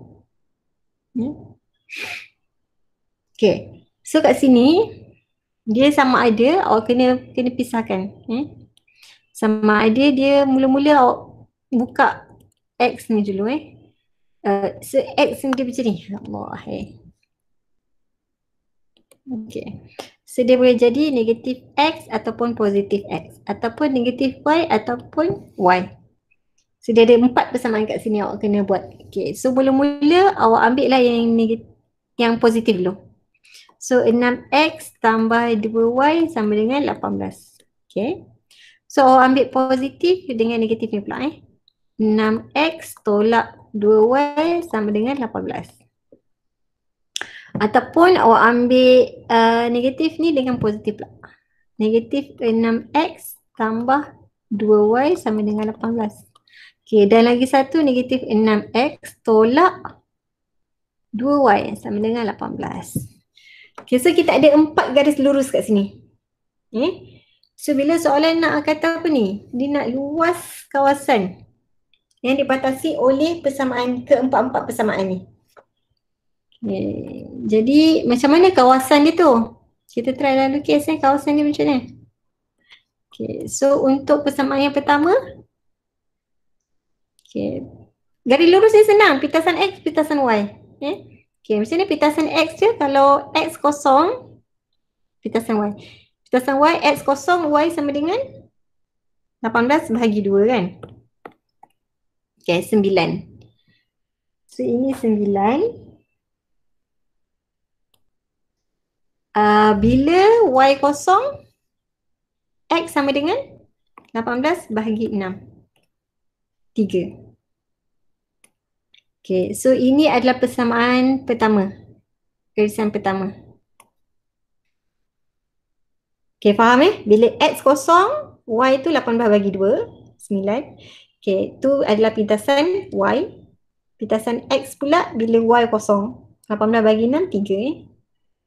Okay, so kat sini dia sama ada awak kena pisahkan. Sama ada dia mula-mula awak buka X ni dulu so X ni dia macam ni. Allah Okay. So dia boleh jadi negatif X ataupun positif X ataupun negatif Y ataupun Y. So dia ada 4 persamaan kat sini awak kena buat. Okay, so mula-mula awak ambil lah yang positif dulu. So 6x tambah 2y sama dengan 18. Okay. So awak ambil positif dengan negatif ni pula 6x tolak 2y sama dengan 18. Ataupun awak ambil negatif ni dengan positif pula. Negatif 6x tambah 2y sama dengan 18. Okay, dan lagi satu negatif 6x tolak 2y sama dengan 18. Okay, so kita ada 4 garis lurus kat sini. So bila soalan nak kata apa ni? Dia nak luas kawasan yang dibatasi oleh persamaan keempat-empat persamaan ni. Okay. Jadi macam mana kawasan dia tu? Kita try lah lukis kawasan dia macam mana. Okay, so untuk persamaan yang pertama, okay, garis lurus ni senang, pitasan x, pitasan y. Okay, macam ni pitasan x je, kalau x kosong, pitasan y. Pitasan y, x kosong, y sama dengan 18 bahagi 2 kan. Okay, 9. So ini 9. Bila y kosong, x sama dengan 18 bahagi 6. 3. Okay, so ini adalah persamaan pertama. Garisan pertama. Okay, faham Bila x kosong, y tu 18 bahagi 2, 9. Okay, tu adalah pintasan y. Pintasan x pula bila y kosong. 18 bahagi 6, 3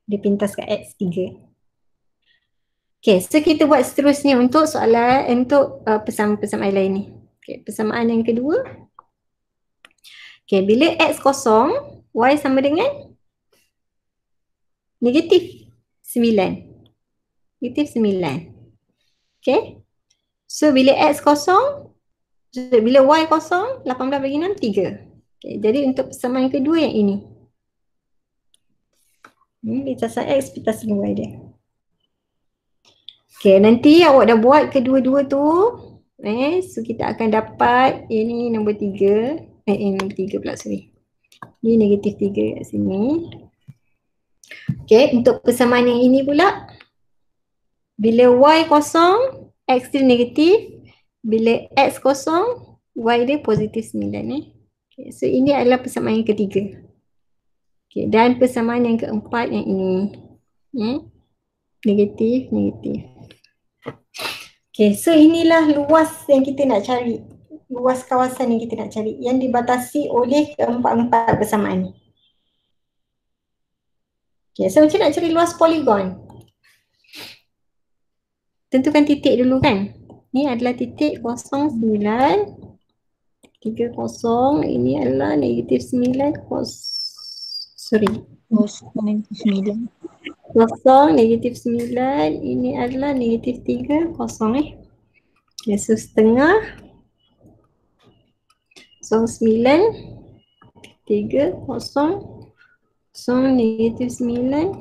Dia pintas kat x, 3. Okay, so kita buat seterusnya untuk soalan, untuk persamaan-persamaan lain ni. Okay, persamaan yang kedua. Okay, bila x kosong, y sama dengan negatif 9. Negatif 9. Okay. So bila x kosong, bila y kosong, 18 bagi 6, 3. Okay, jadi untuk persamaan yang kedua yang ini. Pitasan x, pitasan y dia. Okay, nanti awak dah buat kedua-dua tu. So kita akan dapat ini nombor 3. Ini nombor 3 pula, sorry. Ini negatif 3 kat sini. Okay, untuk persamaan yang ini pula. Bila y kosong, x dia negatif. Bila x kosong, y dia positif 9 Okay, so ini adalah persamaan yang ketiga. Okay, dan persamaan yang keempat yang ini. Negatif, negatif. Okay, so inilah luas yang kita nak cari. Luas kawasan yang kita nak cari. Yang dibatasi oleh keempat-empat persamaan ni. Okay, so macam nak cari luas poligon. Tentukan titik dulu kan. Ni adalah titik 0, 9. 30. Ini adalah negatif 9. Sorry. 9. 0, negatif 9. Ini adalah negatif 3, 0 Okay, so setengah. 0, 9. 3, 0. 0, negatif 9.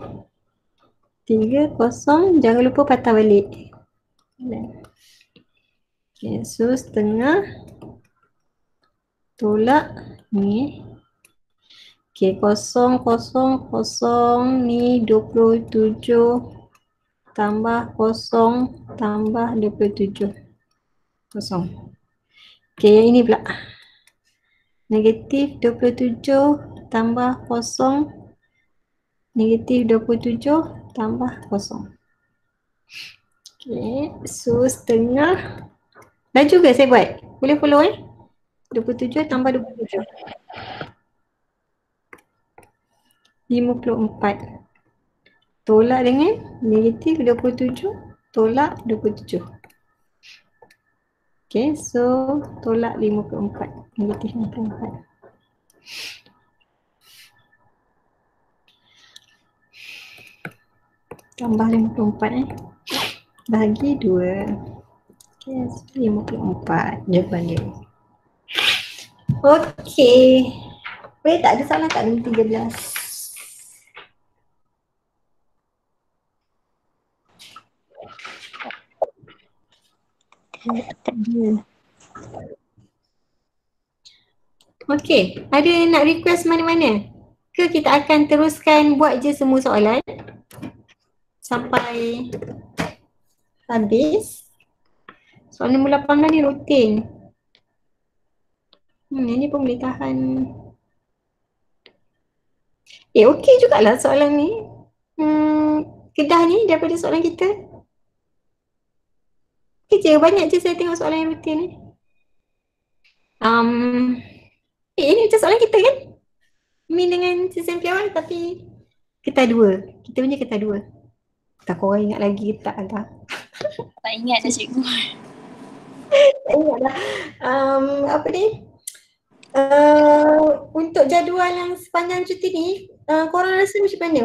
3, 0. Jangan lupa patah balik. Okay, so setengah. Tolak ni. Okay, 0, 0, 0 ni 27 tambah 0 tambah 27. 0. Okay, yang ini pula. Negatif 27 tambah 0. Negatif 27 tambah 0. Okay, so setengah. Dah juga saya buat. Boleh follow 27 tambah 27. 54. Tolak dengan negatif 27 tolak 27. Okay, so tolak 54. Negatif 54. Tambah 54 bahagi 2. Okay, so 54 jawapan dia. Okay. Boleh tak ada salah kat nombor 13? Okey, ada nak request mana-mana? Ke kita akan teruskan buat je semua soalan sampai habis? Soalan nombor 18 ni rutin. Ini pun boleh tahan. Okey jugalah soalan ni. Kedah ni daripada soalan kita. Okey je, banyak je saya tengok soalan yang rutin ni. Ini macam soalan kita kan? Min dengan Cik Piawai tapi kita dua. Kita punya kita dua. Tak korang ingat lagi ke tak lah. Tak ingat dah cikgu. Tak ingat dah. Apa ni? Untuk jadual yang sepanjang cuti ni, korang rasa macam mana?